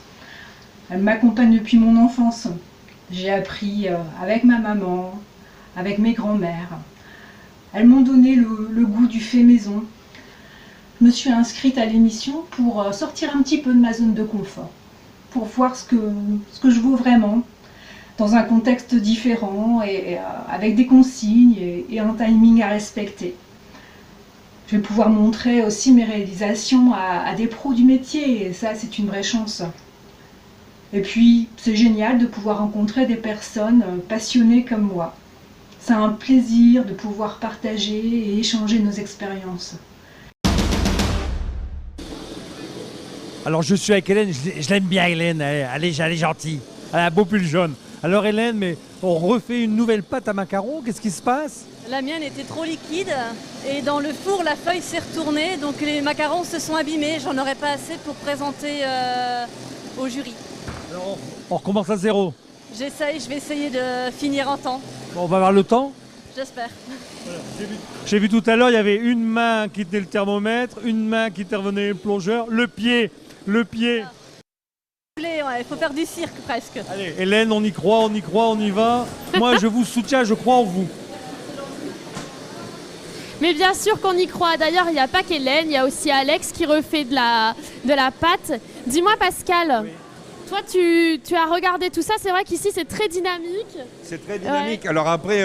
Elle m'accompagne depuis mon enfance. J'ai appris avec ma maman, avec mes grands-mères. Elles m'ont donné le goût du fait maison. Je me suis inscrite à l'émission pour sortir un petit peu de ma zone de confort, pour voir ce que je vaux vraiment, dans un contexte différent et avec des consignes et un timing à respecter. Je vais pouvoir montrer aussi mes réalisations à des pros du métier et ça c'est une vraie chance. Et puis c'est génial de pouvoir rencontrer des personnes passionnées comme moi. C'est un plaisir de pouvoir partager et échanger nos expériences. Alors je suis avec Hélène, je l'aime bien Hélène, elle est gentille, elle a un beau pull jaune. Alors Hélène, mais on refait une nouvelle pâte à macarons, qu'est-ce qui se passe? La mienne était trop liquide et dans le four la feuille s'est retournée donc les macarons se sont abîmés, j'en aurais pas assez pour présenter au jury. Alors on recommence à zéro. J'essaye, je vais essayer de finir en temps. Bon, on va avoir le temps? J'espère. Voilà, j'ai vu tout à l'heure, il y avait une main qui tenait le thermomètre, une main qui intervenait le plongeur, le pied. Il faut faire du cirque presque. Allez, Hélène, on y croit, on y va. Moi, je vous soutiens, je crois en vous. Mais bien sûr qu'on y croit. D'ailleurs, il n'y a pas qu'Hélène, il y a aussi Alex qui refait de la pâte. Dis-moi, Pascal, oui. Toi, tu as regardé tout ça. C'est vrai qu'ici, c'est très dynamique. C'est très dynamique. Ouais. Alors après,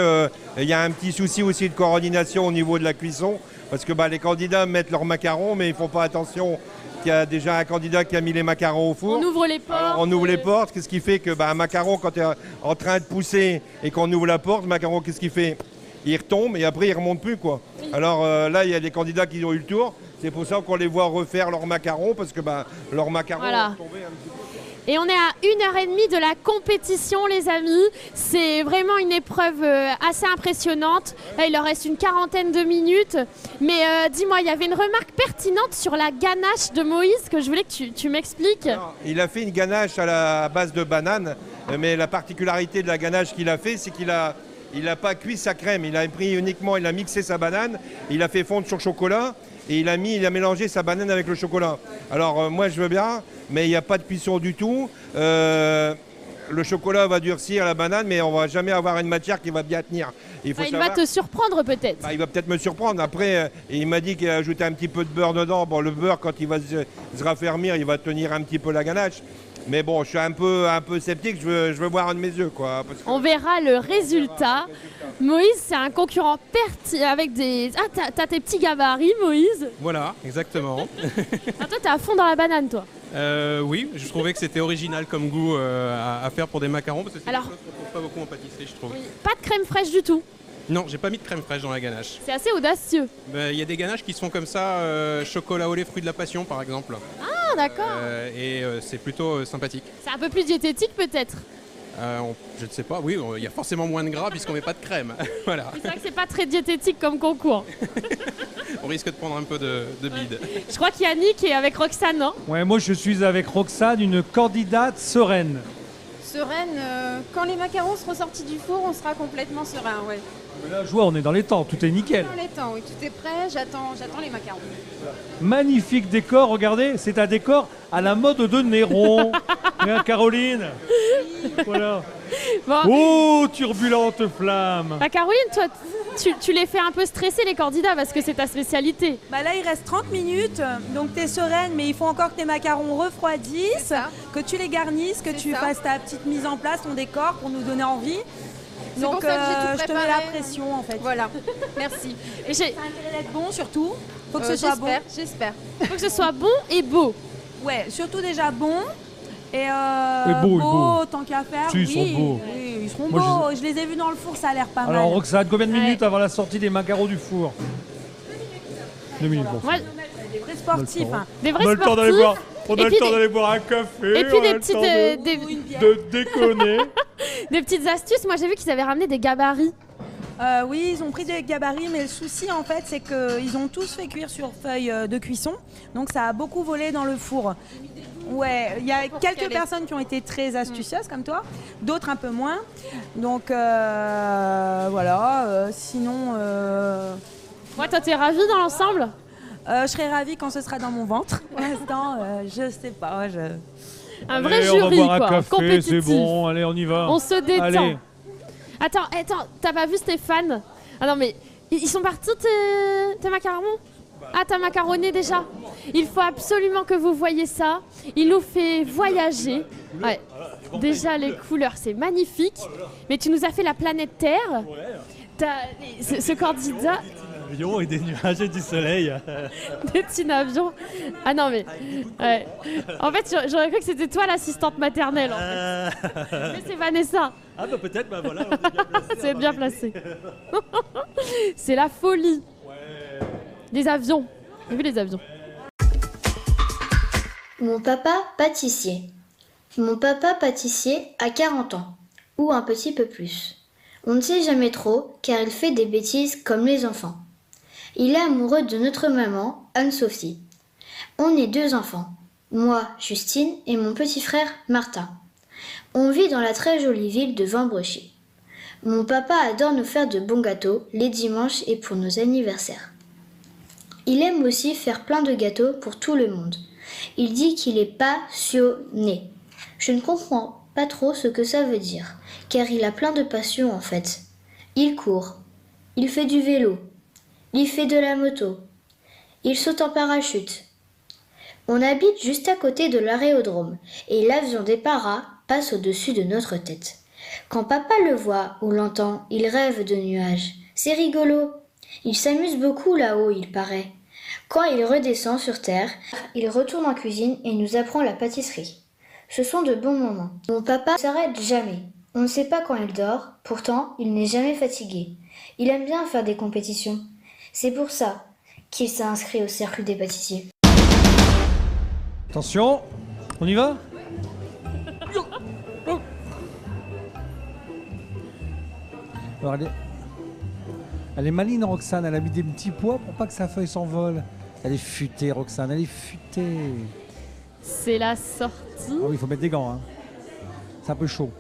il y a un petit souci aussi de coordination au niveau de la cuisson. Parce que les candidats mettent leurs macarons, mais ils ne font pas attention qu'il y a déjà un candidat qui a mis les macarons au four. On ouvre les portes. Alors, on ouvre les portes. Qu'est-ce qui fait que un macaron, quand il est en train de pousser et qu'on ouvre la porte, le macaron, qu'est-ce qu'il fait? Il retombe et après, il ne remonte plus, quoi. Oui. Alors là, il y a des candidats qui ont eu le tour. C'est pour ça qu'on les voit refaire leurs macarons, parce que leurs macarons ont tombé un petit peu. Et on est à 1h30 de la compétition, les amis. C'est vraiment une épreuve assez impressionnante. Là, il leur reste une 40aine de minutes. Mais dis-moi, il y avait une remarque pertinente sur la ganache de Moïse que je voulais que tu m'expliques. Il a fait une ganache à la base de banane. Mais la particularité de la ganache qu'il a fait, c'est qu'il n'a pas cuit sa crème. Il a mixé sa banane, il a fait fondre sur le chocolat. Et il a mélangé sa banane avec le chocolat. Alors moi je veux bien, mais il n'y a pas de cuisson du tout. Le chocolat va durcir la banane, mais on ne va jamais avoir une matière qui va bien tenir. Il va te surprendre peut-être. Il va peut-être me surprendre. Après, il m'a dit qu'il a ajouté un petit peu de beurre dedans. Bon, le beurre, quand il va se raffermir, il va tenir un petit peu la ganache. Mais bon, je suis un peu sceptique, je veux voir un de mes yeux, quoi. Parce que... On verra le résultat. Moïse, c'est un concurrent avec des... Ah, t'as tes petits gabarits, Moïse. Voilà, exactement. Ah, toi, t'es à fond dans la banane, toi. Oui, je trouvais que c'était original comme goût à faire pour des macarons, parce que c'est Alors, quelque chose qu'on ne trouve pas beaucoup en pâtisserie, je trouve. Oui, pas de crème fraîche du tout. Non, j'ai pas mis de crème fraîche dans la ganache. C'est assez audacieux. Il y a des ganaches qui sont comme ça, chocolat au lait, fruits de la passion par exemple. Ah, d'accord. C'est plutôt sympathique. C'est un peu plus diététique peut-être. Je ne sais pas, oui, il y a forcément moins de gras puisqu'on met pas de crème. Voilà. C'est vrai que c'est pas très diététique comme concours. On risque de prendre un peu de bide. Je crois qu'Yannick est avec Roxane, non? Ouais, moi je suis avec Roxane, une candidate sereine. Sereine, quand les macarons seront sortis du four, on sera complètement serein, ouais. Mais là, je vois, on est dans les temps, tout est nickel. Dans les temps, oui, tout est prêt, j'attends les macarons. Magnifique décor, regardez, c'est un décor à la mode de Néron. Hein, Caroline. Voilà. Bon. Oh, turbulente flamme. Bah Caroline, toi, tu les fais un peu stresser les candidats parce que c'est ta spécialité. Bah là, il reste 30 minutes, donc t'es sereine, mais il faut encore que tes macarons refroidissent, que tu les garnisses, que tu fasses ta petite mise en place, ton décor pour nous donner envie. C'est Donc pour ça que j'ai tout je te mets préparé. la pression en fait. Voilà, merci. Et Ça a intérêt d'être bon surtout. Faut que ce soit bon. J'espère. Faut que ce soit bon et beau. Ouais, surtout déjà bon. Et beau, tant qu'à faire. Si, ils sont beaux. Oui, ils seront Moi, beaux. Je les ai vus dans le four, ça a l'air pas mal. Alors Roxane, combien de minutes avant la sortie des macarons du four? 2 minutes, bon. Moi, Des vrais sportifs. Hein. des vrais On a le temps sportifs. d'aller boire, on Et a le puis temps des- d'aller boire un café. Et puis on a des le petites, temps de déconner. des petites astuces. Moi, j'ai vu qu'ils avaient ramené des gabarits. Oui, ils ont pris des gabarits, mais le souci en fait, c'est qu'ils ont tous fait cuire sur feuille de cuisson, donc ça a beaucoup volé dans le four. Ouais, il y a quelques personnes qui ont été très astucieuses comme toi, d'autres un peu moins. Donc voilà, sinon... Ouais, toi, t'es ravie dans l'ensemble? Je serais ravie quand ce sera dans mon ventre. Pour l'instant, je sais pas. Un vrai Allez, jury, on va boire quoi. un café, Compétitif. c'est bon, allez, on y va. On se détend. Allez. Attends, t'as pas vu Stéphane? Ah non, mais ils sont partis tes macarons? Ah, t'as macaronné déjà? Il faut absolument que vous voyez ça. Il nous fait voyager. Ouais. Déjà, les couleurs, c'est magnifique. Mais tu nous as fait la planète Terre. Ce candidat... Avions et des nuages et du soleil. Des petits avions. Ah non, mais... Ouais. En fait, j'aurais cru que c'était toi l'assistante maternelle. En fait. Mais c'est Vanessa. Ah bah peut-être, bah voilà. C'est bien placé. C'est la folie. Les avions. J'ai vu les avions. Mon papa pâtissier. Mon papa pâtissier a 40 ans, ou un petit peu plus. On ne sait jamais trop, car il fait des bêtises comme les enfants. Il est amoureux de notre maman, Anne-Sophie. On est 2 enfants, moi, Justine, et mon petit frère, Martin. On vit dans la très jolie ville de Vambrechy. Mon papa adore nous faire de bons gâteaux les dimanches et pour nos anniversaires. Il aime aussi faire plein de gâteaux pour tout le monde. Il dit qu'il est passionné. Je ne comprends pas trop ce que ça veut dire, car il a plein de passions en fait. Il court, il fait du vélo, il fait de la moto, il saute en parachute. On habite juste à côté de l'aérodrome et l'avion des paras passe au-dessus de notre tête. Quand papa le voit ou l'entend, il rêve de nuages. C'est rigolo. Il s'amuse beaucoup là-haut, il paraît. Quand il redescend sur terre, il retourne en cuisine et nous apprend la pâtisserie. Ce sont de bons moments. Mon papa ne s'arrête jamais. On ne sait pas quand il dort, pourtant il n'est jamais fatigué. Il aime bien faire des compétitions. C'est pour ça qu'il s'est inscrit au cercle des pâtissiers. Attention, on y va? Alors elle est maline, Roxane, elle a mis des petits pois pour pas que sa feuille s'envole. Elle est futée, Roxane, elle est futée. C'est la sortie. Ah oui, il faut mettre des gants, hein. C'est un peu chaud.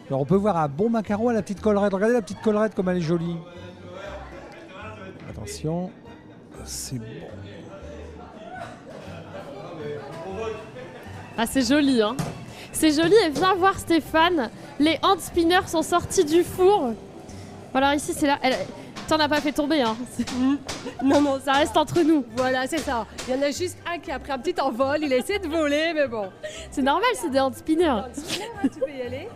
Alors on peut voir un bon macaron à la petite collerette. Regardez la petite collerette comme elle est jolie. Attention, c'est bon. Ah, c'est joli, hein. C'est joli, et viens voir Stéphane. Les hand spinners sont sortis du four. Alors ici, c'est là. T'en as pas fait tomber, hein. Non, ça reste entre nous. Voilà, c'est ça. Il y en a juste un qui a pris un petit envol, il a essayé de voler, mais bon. C'est normal, c'est des hand spinners. Tu peux y aller.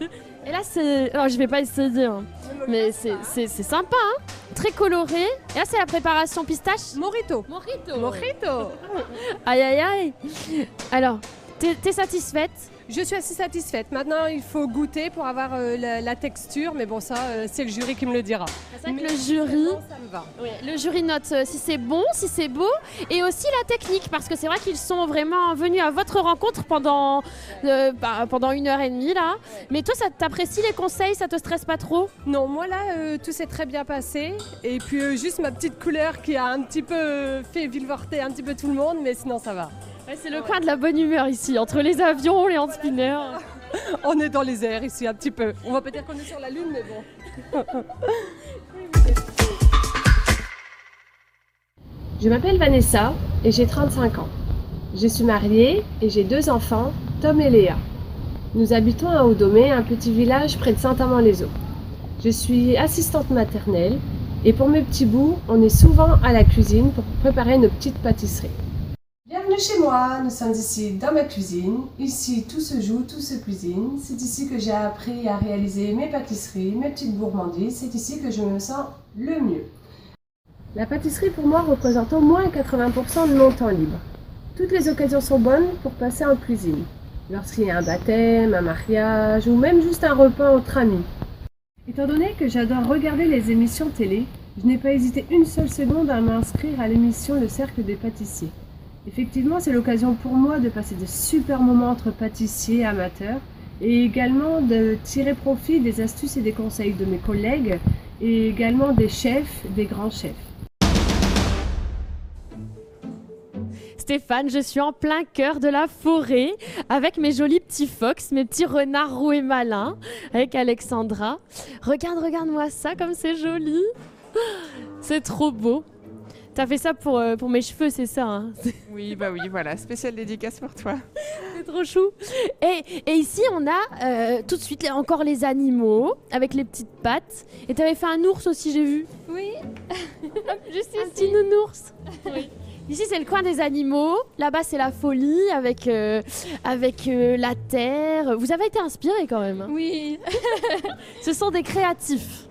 Et là, c'est... Alors, je vais pas essayer, hein. Mais c'est sympa, hein. Très coloré. Et là, c'est la préparation pistache. Mojito. Mojito. Aïe, aïe, aïe. Alors, t'es satisfaite? Je suis assez satisfaite. Maintenant, il faut goûter pour avoir la texture, mais bon, ça, c'est le jury qui me le dira. C'est vrai que le jury, ça me va. oui, le jury note si c'est bon, si c'est beau, et aussi la technique, parce que c'est vrai qu'ils sont vraiment venus à votre rencontre pendant 1h30 là. Mais toi, ça t'apprécies les conseils, ça te stresse pas trop? Non, moi là, tout s'est très bien passé. Et puis juste ma petite couleur qui a un petit peu fait virevolter un petit peu tout le monde, mais sinon ça va. Ouais, c'est le coin de la bonne humeur ici, entre les avions, les hand-spinners. On est dans les airs ici un petit peu. On va pas dire qu'on est sur la lune, mais bon. Je m'appelle Vanessa et j'ai 35 ans. Je suis mariée et j'ai 2 enfants, Tom et Léa. Nous habitons à Audomé, un petit village près de Saint-Amand-les-Eaux. Je suis assistante maternelle et pour mes petits bouts, on est souvent à la cuisine pour préparer nos petites pâtisseries. Bienvenue chez moi, nous sommes ici dans ma cuisine. Ici, tout se joue, tout se cuisine. C'est ici que j'ai appris à réaliser mes pâtisseries, mes petites gourmandises. C'est ici que je me sens le mieux. La pâtisserie pour moi représente au moins 80% de mon temps libre. Toutes les occasions sont bonnes pour passer en cuisine. Lorsqu'il y a un baptême, un mariage ou même juste un repas entre amis. Étant donné que j'adore regarder les émissions télé, je n'ai pas hésité une seule seconde à m'inscrire à l'émission Le Cercle des pâtissiers. Effectivement, c'est l'occasion pour moi de passer de super moments entre pâtissiers amateurs et également de tirer profit des astuces et des conseils de mes collègues et également des chefs, des grands chefs. Stéphane, je suis en plein cœur de la forêt avec mes jolis petits phoques, mes petits renards roux et malins, avec Alexandra. Regarde-moi ça comme c'est joli. C'est trop beau. T'as fait ça pour mes cheveux, c'est ça hein? Oui, bah oui, voilà, spéciale dédicace pour toi. C'est trop chou. Et ici, on a tout de suite encore les animaux avec les petites pattes. Et t'avais fait un ours aussi, j'ai vu. Oui, juste ici. Un petit nounours. Oui. Ici, c'est le coin des animaux. Là-bas, c'est la folie avec la terre. Vous avez été inspirés quand même. Hein. Oui. Ce sont des créatifs.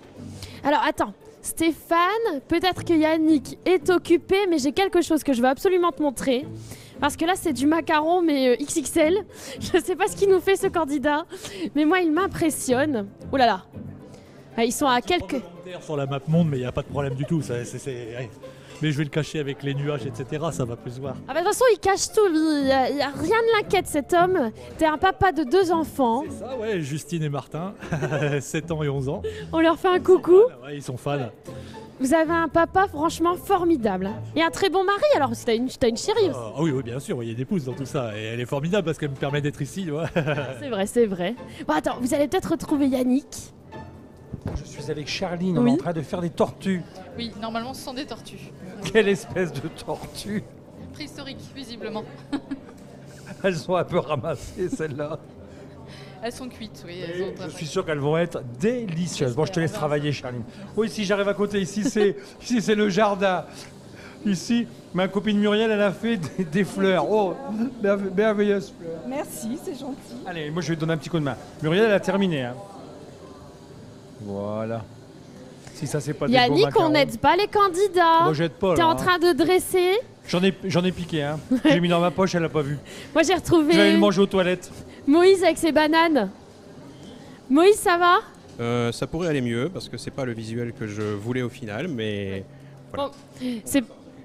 Alors, attends. Stéphane, peut-être que Yannick est occupé, mais j'ai quelque chose que je veux absolument te montrer. Parce que là, c'est du macaron, mais XXL. Je ne sais pas ce qu'il nous fait, ce candidat. Mais moi, il m'impressionne. Oh là là. Ah, ils sont à quelques... Sur la map monde, mais il n'y a pas de problème du tout. Mais je vais le cacher avec les nuages, etc. Ça va plus se voir. Ah bah de toute façon, il cache tout, lui. Il y a rien ne l'inquiète, cet homme. T'es un papa de 2 enfants. C'est ça, ouais. Justine et Martin, 7 ans et 11 ans. On leur fait un coucou. Ouais, ils sont fans. Vous avez un papa franchement formidable. Et un très bon mari, alors, parce que t'as une chérie aussi. Ah oui, bien sûr, il y a des pousses dans tout ça. Et elle est formidable parce qu'elle me permet d'être ici. Ouais. C'est vrai. Bon, attends, vous allez peut-être retrouver Yannick. Je suis avec Charline, on est en train de faire des tortues. Oui, normalement, ce sont des tortues. Quelle espèce de tortue? Préhistoriques, visiblement. Elles sont un peu ramassées, celles-là. Elles sont cuites, oui. Je suis sûr qu'elles vont être délicieuses. Bon, je te laisse travailler, Charline. Oui, ici, j'arrive à côté. Ici, c'est le jardin. Ici, ma copine Muriel, elle a fait des fleurs. Oh, merveilleuses fleurs. Merci, c'est gentil. Allez, moi, je vais te donner un petit coup de main. Muriel, elle a terminé. Hein. Voilà. Si ça, c'est pas des beaux Yannick, macarons. on n'aide pas les candidats. Moi, j'aide pas. T'es en train de dresser. J'en ai piqué, hein. J'ai mis dans ma poche, elle l'a pas vu. Moi, j'ai retrouvé... J'allais le manger aux toilettes. Moïse avec ses bananes. Moïse, ça va? Ça pourrait aller mieux parce que c'est pas le visuel que je voulais au final, mais voilà. Bon,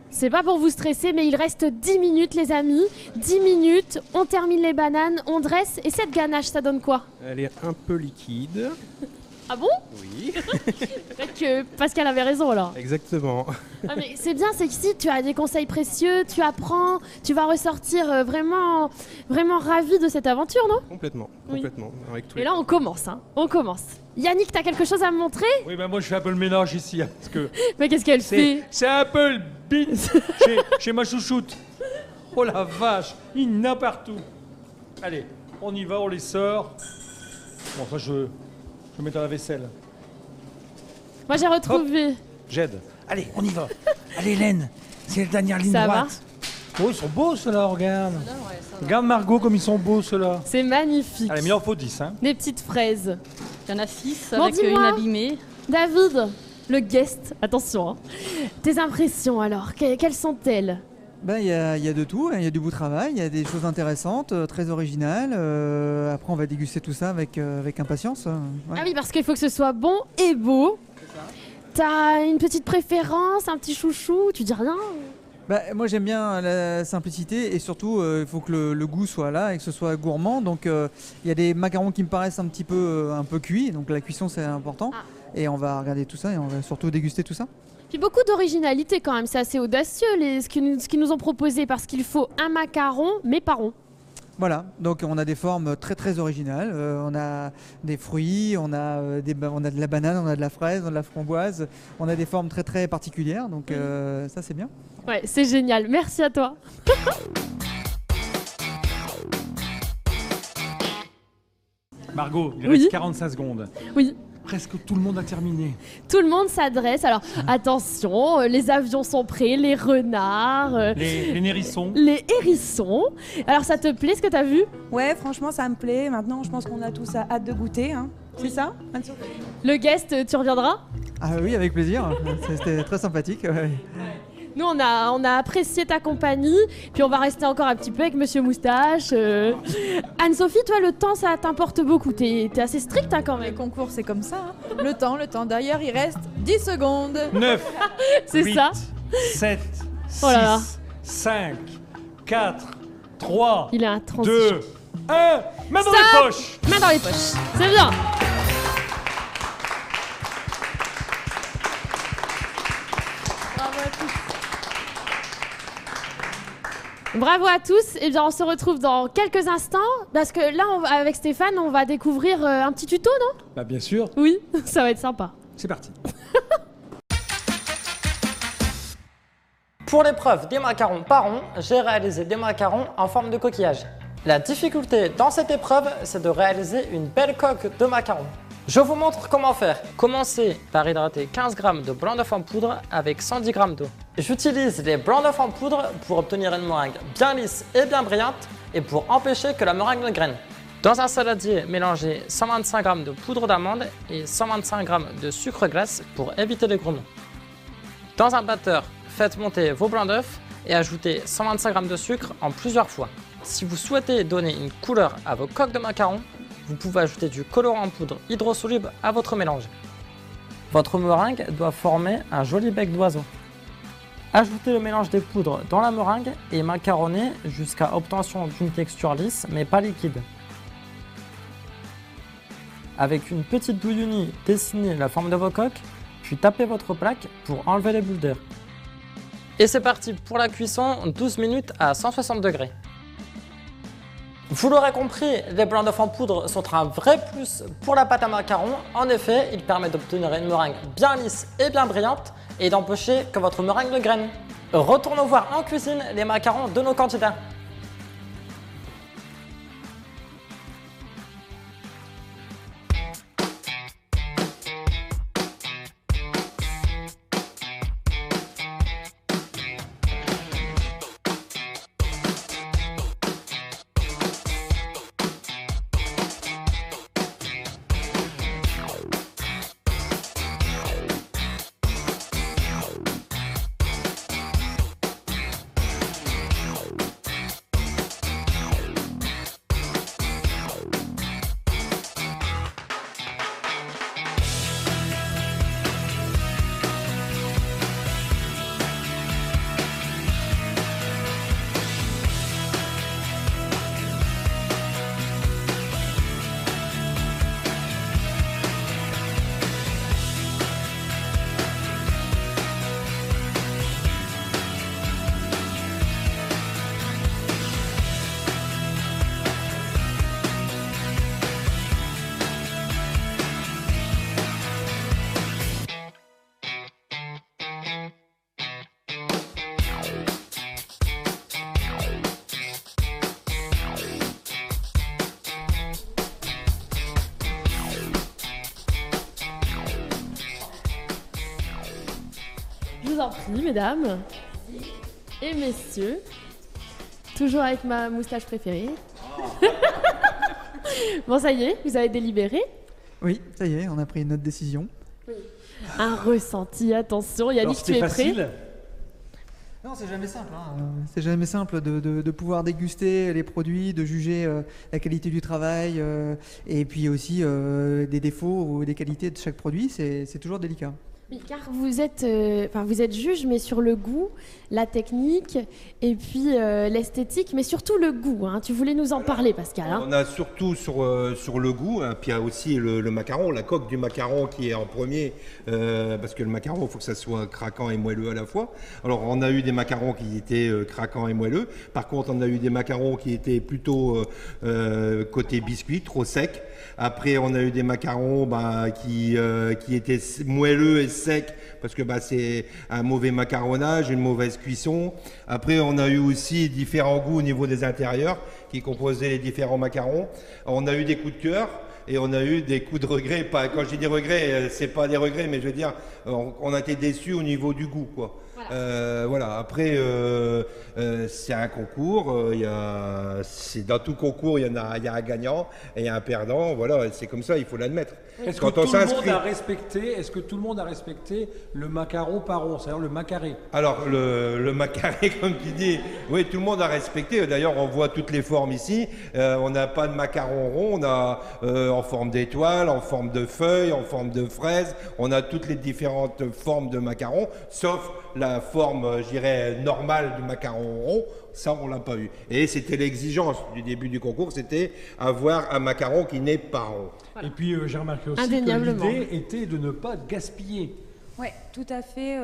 c'est pas pour vous stresser, mais il reste 10 minutes, les amis. 10 minutes, on termine les bananes, on dresse. Et cette ganache, ça donne quoi? Elle est un peu liquide. Ah bon? Oui. Peut-être que Pascal avait raison alors. Exactement. Ah, mais c'est bien, c'est qu'ici tu as des conseils précieux, tu apprends, tu vas ressortir vraiment ravi de cette aventure, non? Complètement. Avec tous Et là on commence, on commence. Yannick, t'as quelque chose à me montrer? Oui, ben moi je fais un peu le ménage ici. Hein, parce que mais qu'est-ce qu'elle fait? C'est un peu le bin chez ma chouchoute. Oh la vache, il y en a partout. Allez, on y va, on les sort. Bon, ça je mets dans la vaisselle. Moi j'ai retrouvé. Hop, j'aide. Allez, on y va. Allez Hélène, c'est la dernière ligne ça droite. Oh, ils sont beaux ceux-là, regarde. Regarde Margot comme ils sont beaux ceux-là. C'est magnifique. Allez, mais il en faut 10. Hein. Des petites fraises. Il y en a 6 bon, avec une abîmée. David, le guest, attention. Hein. Tes impressions alors, quelles sont-elles? Il y a de tout, il y a du beau travail, il y a des choses intéressantes, très originales. Après, on va déguster tout ça avec impatience. Ouais. Ah oui, parce qu'il faut que ce soit bon et beau. T'as une petite préférence, un petit chouchou, tu dis rien? Moi, j'aime bien la simplicité et surtout, il faut que le goût soit là et que ce soit gourmand. Donc, il y a des macarons qui me paraissent un peu cuits, donc la cuisson, c'est important. Et on va regarder tout ça et on va surtout déguster tout ça. Puis beaucoup d'originalité quand même, c'est assez audacieux ce qu'ils nous ont proposé parce qu'il faut un macaron mais pas rond. Voilà, donc on a des formes très très originales, on a des fruits, on a de la banane, on a de la fraise, on a de la framboise, on a des formes très très particulières, donc ça c'est bien. Ouais, c'est génial, merci à toi. Margot, il Oui. reste 45 secondes. Oui. Presque tout le monde a terminé. Tout le monde s'adresse. Alors attention, les avions sont prêts, les renards, Les nérissons. les hérissons. Alors ça te plaît ce que t'as vu? Ouais, franchement, ça me plaît. Maintenant, je pense qu'on a tous hâte de goûter. Hein. C'est ça, Anne-Sophie? Le guest, tu reviendras? Ah oui, avec plaisir, c'était très sympathique. Ouais. Nous, on a apprécié ta compagnie, puis on va rester encore un petit peu avec Monsieur Moustache. Anne-Sophie, toi, le temps, ça t'importe beaucoup. T'es assez stricte quand même. Les concours, c'est comme ça. Hein. Le temps. D'ailleurs, il reste 10 secondes. 9, C'est 8, ça. 7, 6, Oh là là. 5, 4, 3, Il est à 2, 1, main dans Stop. les poches. Main dans les poches. C'est bien. Bravo à tous. Eh bien, on se retrouve dans quelques instants parce que là, avec Stéphane, on va découvrir un petit tuto, non? Bien sûr. Oui, ça va être sympa. C'est parti. Pour l'épreuve des macarons par rond, j'ai réalisé des macarons en forme de coquillage. La difficulté dans cette épreuve, c'est de réaliser une belle coque de macarons. Je vous montre comment faire. Commencez par hydrater 15 g de blanc d'œuf en poudre avec 110 g d'eau. J'utilise les blancs d'œuf en poudre pour obtenir une meringue bien lisse et bien brillante et pour empêcher que la meringue ne graine. Dans un saladier, mélangez 125 g de poudre d'amande et 125 g de sucre glace pour éviter les grumons. Dans un batteur, faites monter vos blancs d'œufs et ajoutez 125 g de sucre en plusieurs fois. Si vous souhaitez donner une couleur à vos coques de macarons, vous pouvez ajouter du colorant en poudre hydrosoluble à votre mélange. Votre meringue doit former un joli bec d'oiseau. Ajoutez le mélange des poudres dans la meringue et macaronnez jusqu'à obtention d'une texture lisse mais pas liquide. Avec une petite douillounie, dessinez la forme de vos coques, puis tapez votre plaque pour enlever les bulles d'air. Et c'est parti pour la cuisson, 12 minutes à 160 degrés. Vous l'aurez compris, les blancs d'œuf en poudre sont un vrai plus pour la pâte à macarons. En effet, il permet d'obtenir une meringue bien lisse et bien brillante et d'empêcher que votre meringue ne graine. Retournons voir en cuisine les macarons de nos candidats. Je vous en prie, mesdames et messieurs. Toujours avec ma moustache préférée. Bon, ça y est, vous avez délibéré? Oui, ça y est, on a pris notre décision. Un ressenti, attention. Yannick, tu es prêt? Non, c'est jamais simple. C'est jamais simple de pouvoir déguster les produits, de juger la qualité du travail et puis aussi des défauts ou des qualités de chaque produit. C'est toujours délicat. Oui, car vous êtes juge, mais sur le goût, la technique et puis l'esthétique, mais surtout le goût. Hein. Tu voulais nous en parler, Pascal. Hein. On a surtout sur le goût, hein, puis il y a aussi le macaron, la coque du macaron qui est en premier, parce que le macaron, il faut que ça soit craquant et moelleux à la fois. Alors, on a eu des macarons qui étaient craquants et moelleux. Par contre, on a eu des macarons qui étaient plutôt côté biscuit, trop secs. Après, on a eu des macarons qui étaient moelleux et secs parce que c'est un mauvais macaronnage, une mauvaise cuisson. Après, on a eu aussi différents goûts au niveau des intérieurs qui composaient les différents macarons. On a eu des coups de cœur. Et on a eu des coups de regret. Quand je dis des regrets, c'est pas des regrets, mais je veux dire, on a été déçus au niveau du goût, quoi. Voilà. Après, c'est un concours. Dans tout concours, il y a un gagnant et il y a un perdant. Voilà, c'est comme ça, il faut l'admettre. Est-ce que tout le monde a respecté le macaron par rond, c'est-à-dire le macaré? Alors, le macaré, comme tu dis, oui, tout le monde a respecté. D'ailleurs, on voit toutes les formes ici. On n'a pas de macaron rond, on a en forme d'étoile, en forme de feuille, en forme de fraise. On a toutes les différentes formes de macarons, sauf la forme, je dirais, normale du macaron rond. Ça, on l'a pas eu. Et c'était l'exigence du début du concours, c'était avoir un macaron qui n'est pas rond. Voilà. Et puis, j'ai remarqué aussi que l'idée était de ne pas gaspiller. Oui, tout à fait.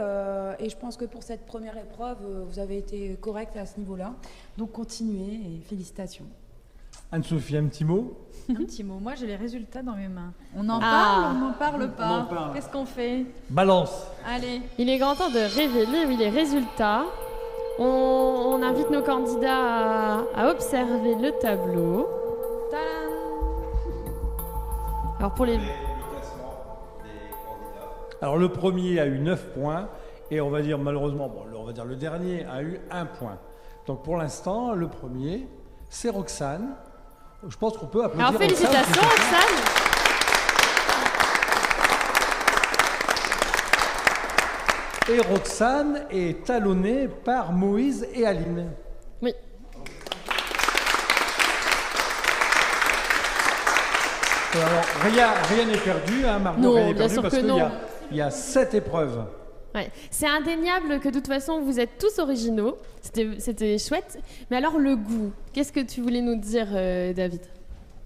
Et je pense que pour cette première épreuve, vous avez été correct à ce niveau-là. Donc, continuez et félicitations. Anne-Sophie, un petit mot? Un petit mot. Moi, j'ai les résultats dans mes mains. On en parle ou on n'en parle pas? Qu'est-ce qu'on fait? Balance. Allez. Il est grand temps de révéler les résultats. On invite nos candidats à observer le tableau. Tadam! Alors pour les... Alors le premier a eu 9 points et on va dire malheureusement, on va dire le dernier a eu 1 point. Donc pour l'instant, le premier, c'est Roxane. Je pense qu'on peut applaudir. Alors félicitations Roxane. Et Roxane est talonnée par Moïse et Aline. Oui. Alors, rien n'est perdu, hein, Margot, non, rien n'est bien perdu sûr parce que qu'il non. y a 7 épreuves. Ouais. C'est indéniable que de toute façon vous êtes tous originaux, c'était chouette. Mais alors le goût, qu'est-ce que tu voulais nous dire David?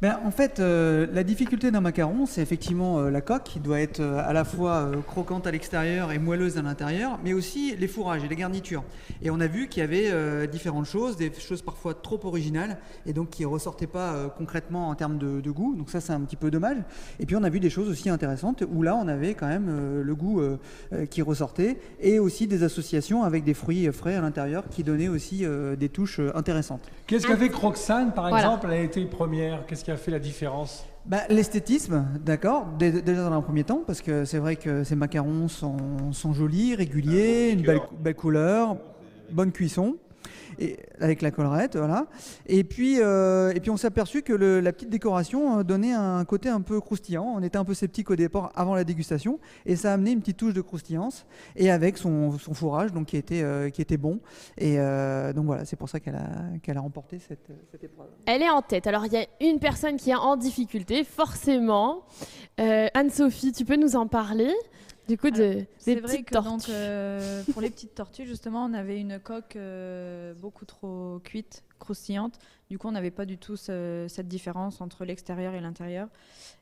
En fait, la difficulté d'un macaron, c'est effectivement la coque qui doit être à la fois croquante à l'extérieur et moelleuse à l'intérieur, mais aussi les fourrages et les garnitures. Et on a vu qu'il y avait différentes choses, des choses parfois trop originales, et donc qui ne ressortaient pas concrètement en termes de goût. Donc ça, c'est un petit peu dommage. Et puis on a vu des choses aussi intéressantes, où là, on avait quand même le goût qui ressortait, et aussi des associations avec des fruits frais à l'intérieur qui donnaient aussi des touches intéressantes. Qu'est-ce qu'avec Roxane, par exemple? Elle a été première. Qu'est-ce qui a fait la différence? L'esthétisme, d'accord, déjà dans un premier temps, parce que c'est vrai que ces macarons sont jolis, réguliers, une belle couleur, bonne cuisson. Et avec la collerette, voilà. Et puis on s'est aperçu que la petite décoration donnait un côté un peu croustillant. On était un peu sceptique au départ avant la dégustation, et ça a amené une petite touche de croustillance, et avec son fourrage donc qui était bon. Et donc voilà, c'est pour ça qu'elle a remporté cette épreuve. Elle est en tête. Alors il y a une personne qui est en difficulté, forcément. Anne-Sophie, tu peux nous en parler? Du coup, des petites tortues. Donc, pour les petites tortues, justement, on avait une coque beaucoup trop cuite, croustillante. Du coup, on n'avait pas du tout cette différence entre l'extérieur et l'intérieur.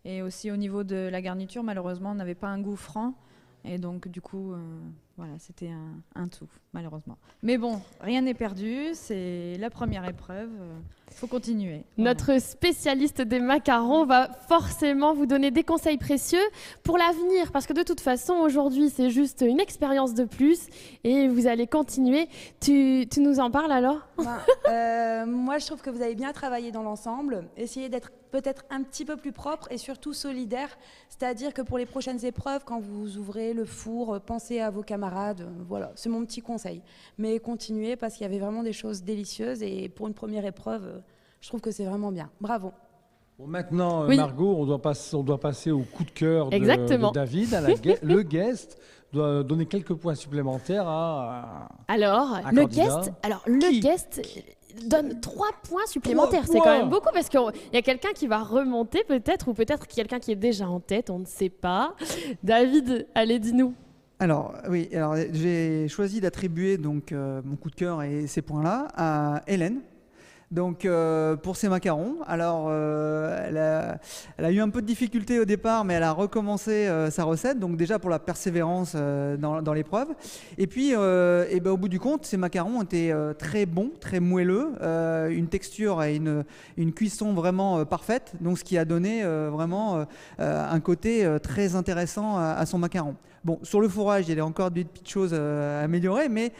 Et aussi au niveau de la garniture, malheureusement, on n'avait pas un goût franc. Et donc, du coup, voilà, c'était un tout, malheureusement. Mais bon, rien n'est perdu. C'est la première épreuve. Il faut continuer. Notre spécialiste des macarons va forcément vous donner des conseils précieux pour l'avenir, parce que de toute façon, aujourd'hui, c'est juste une expérience de plus et vous allez continuer. Tu nous en parles alors? Moi, je trouve que vous avez bien travaillé dans l'ensemble. Essayez d'être peut-être un petit peu plus propre et surtout solidaire. C'est-à-dire que pour les prochaines épreuves, quand vous ouvrez le four, pensez à vos camarades. Voilà, c'est mon petit conseil. Mais continuez parce qu'il y avait vraiment des choses délicieuses et pour une première épreuve, je trouve que c'est vraiment bien. Bravo. Bon, maintenant, Oui. Margot, on doit passer au coup de cœur de Exactement. David, le guest. doit donner quelques points supplémentaires Alors, un le candidat. guest donne 3 points supplémentaires. 3 C'est quand points. même beaucoup parce qu'il y a quelqu'un qui va remonter peut-être, ou peut-être quelqu'un qui est déjà en tête, on ne sait pas. David, allez, dis-nous. Alors oui, j'ai choisi d'attribuer donc mon coup de cœur et ces points-là à Hélène. Donc pour ses macarons, alors elle a eu un peu de difficulté au départ, mais elle a recommencé sa recette. Donc déjà pour la persévérance dans l'épreuve. Et puis au bout du compte, ces macarons étaient très bons, très moelleux, une texture et une cuisson vraiment parfaite. Donc ce qui a donné vraiment un côté très intéressant à son macaron. Bon, sur le fourrage, il y a encore des petites choses à améliorer, mais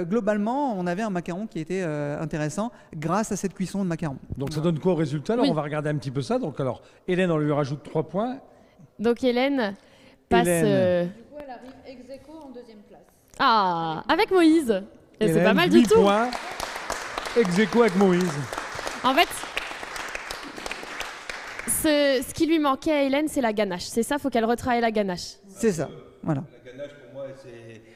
globalement, on avait un macaron qui était intéressant grâce à cette cuisson de macaron. Donc ça donne quoi au résultat? Alors Oui. on va regarder un petit peu ça. Donc alors, Hélène, on lui rajoute 3 points. Donc Hélène passe... Hélène. Du coup, elle arrive ex aequo en deuxième place. Ah, avec Moïse. Et c'est Hélène, pas mal du 8 tout. points. Ex aequo avec Moïse. En fait, ce qui lui manquait à Hélène, c'est la ganache. C'est ça, faut qu'elle retravaille la ganache. C'est ça, voilà. La ganache, pour moi,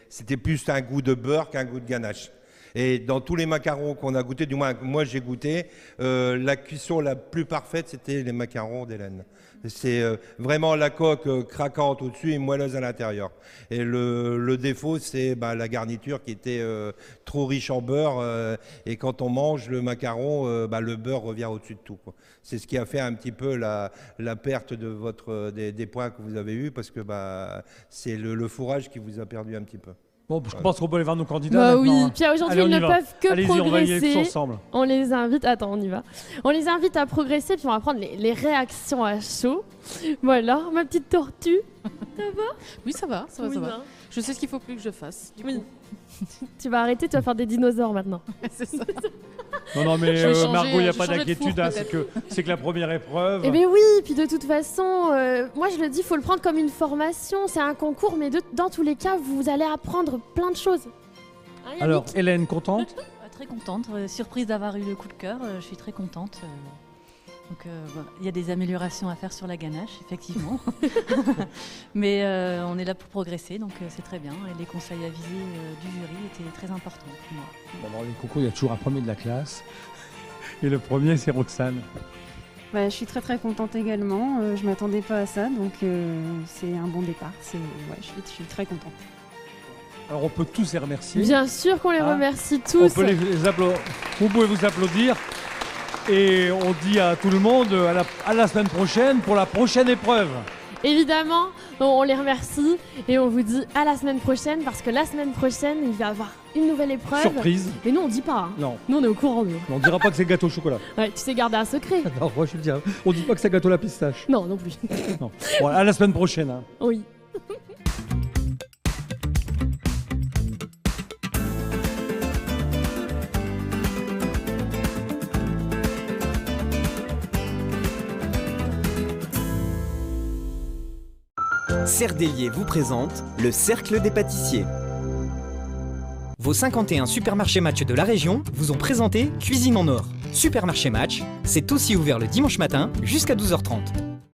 c'était plus un goût de beurre qu'un goût de ganache. Et dans tous les macarons qu'on a goûtés, du moins moi j'ai goûté, la cuisson la plus parfaite, c'était les macarons d'Hélène. C'est vraiment la coque craquante au-dessus et moelleuse à l'intérieur. Et le défaut, c'est la garniture qui était trop riche en beurre. Et quand on mange le macaron, le beurre revient au-dessus de tout, quoi. C'est ce qui a fait un petit peu la perte de des points que vous avez eus, parce que c'est le fourrage qui vous a perdu un petit peu. Bon, je pense qu'on peut aller voir nos candidats Bah maintenant. oui, Hein. puis aujourd'hui Allez, on ils y ne va. peuvent que Allez-y, progresser. on va y aller tous ensemble. On les invite, attends, on y va. On les invite à progresser, puis on va prendre les réactions à chaud. Voilà, ma petite tortue. Ça va? Oui, ça va, ça va, Oui, ça va. ben. Je sais ce qu'il faut plus que je fasse. Du coup. Tu vas arrêter, tu vas faire des dinosaures maintenant. C'est ça. Non, mais Je vais changer, Margot, il n'y a je pas vais changer de d'inquiétude. four, Hein, peut-être. c'est que la première épreuve. Eh bien oui, puis de toute façon, moi je le dis, il faut le prendre comme une formation. C'est un concours, mais dans tous les cas, vous allez apprendre plein de choses. Hein, Yannick? Alors, Hélène, contente? Très contente, surprise d'avoir eu le coup de cœur, je suis très contente. Donc voilà. Il y a des améliorations à faire sur la ganache, effectivement. Mais on est là pour progresser, donc c'est très bien. Et les conseils avisés du jury étaient très importants pour moi. Bon, dans les concours, il y a toujours un premier de la classe. Et le premier, c'est Roxane. Je suis très très contente également. Je m'attendais pas à ça, donc c'est un bon départ. Je suis très contente. Alors, on peut tous les remercier. Bien sûr qu'on les Hein? remercie On tous. peut les applaudir. Vous pouvez vous applaudir. Et on dit à tout le monde à la semaine prochaine pour la prochaine épreuve. Évidemment, on les remercie et on vous dit à la semaine prochaine, parce que la semaine prochaine, il va y avoir une nouvelle épreuve. Surprise. Mais nous, on dit pas. Hein. Non. Nous, on est au courant, nous. On ne dira pas que c'est gâteau au chocolat. Ouais, tu sais garder un secret. Non, moi je le dis. On ne dit pas que c'est gâteau à la pistache. Non, non plus. Non. Bon, à la semaine prochaine. Hein. Oui. Cerdelier vous présente le Cercle des pâtissiers. Vos 51 supermarchés Match de la région vous ont présenté Cuisine en Or. Supermarché Match, c'est aussi ouvert le dimanche matin jusqu'à 12h30.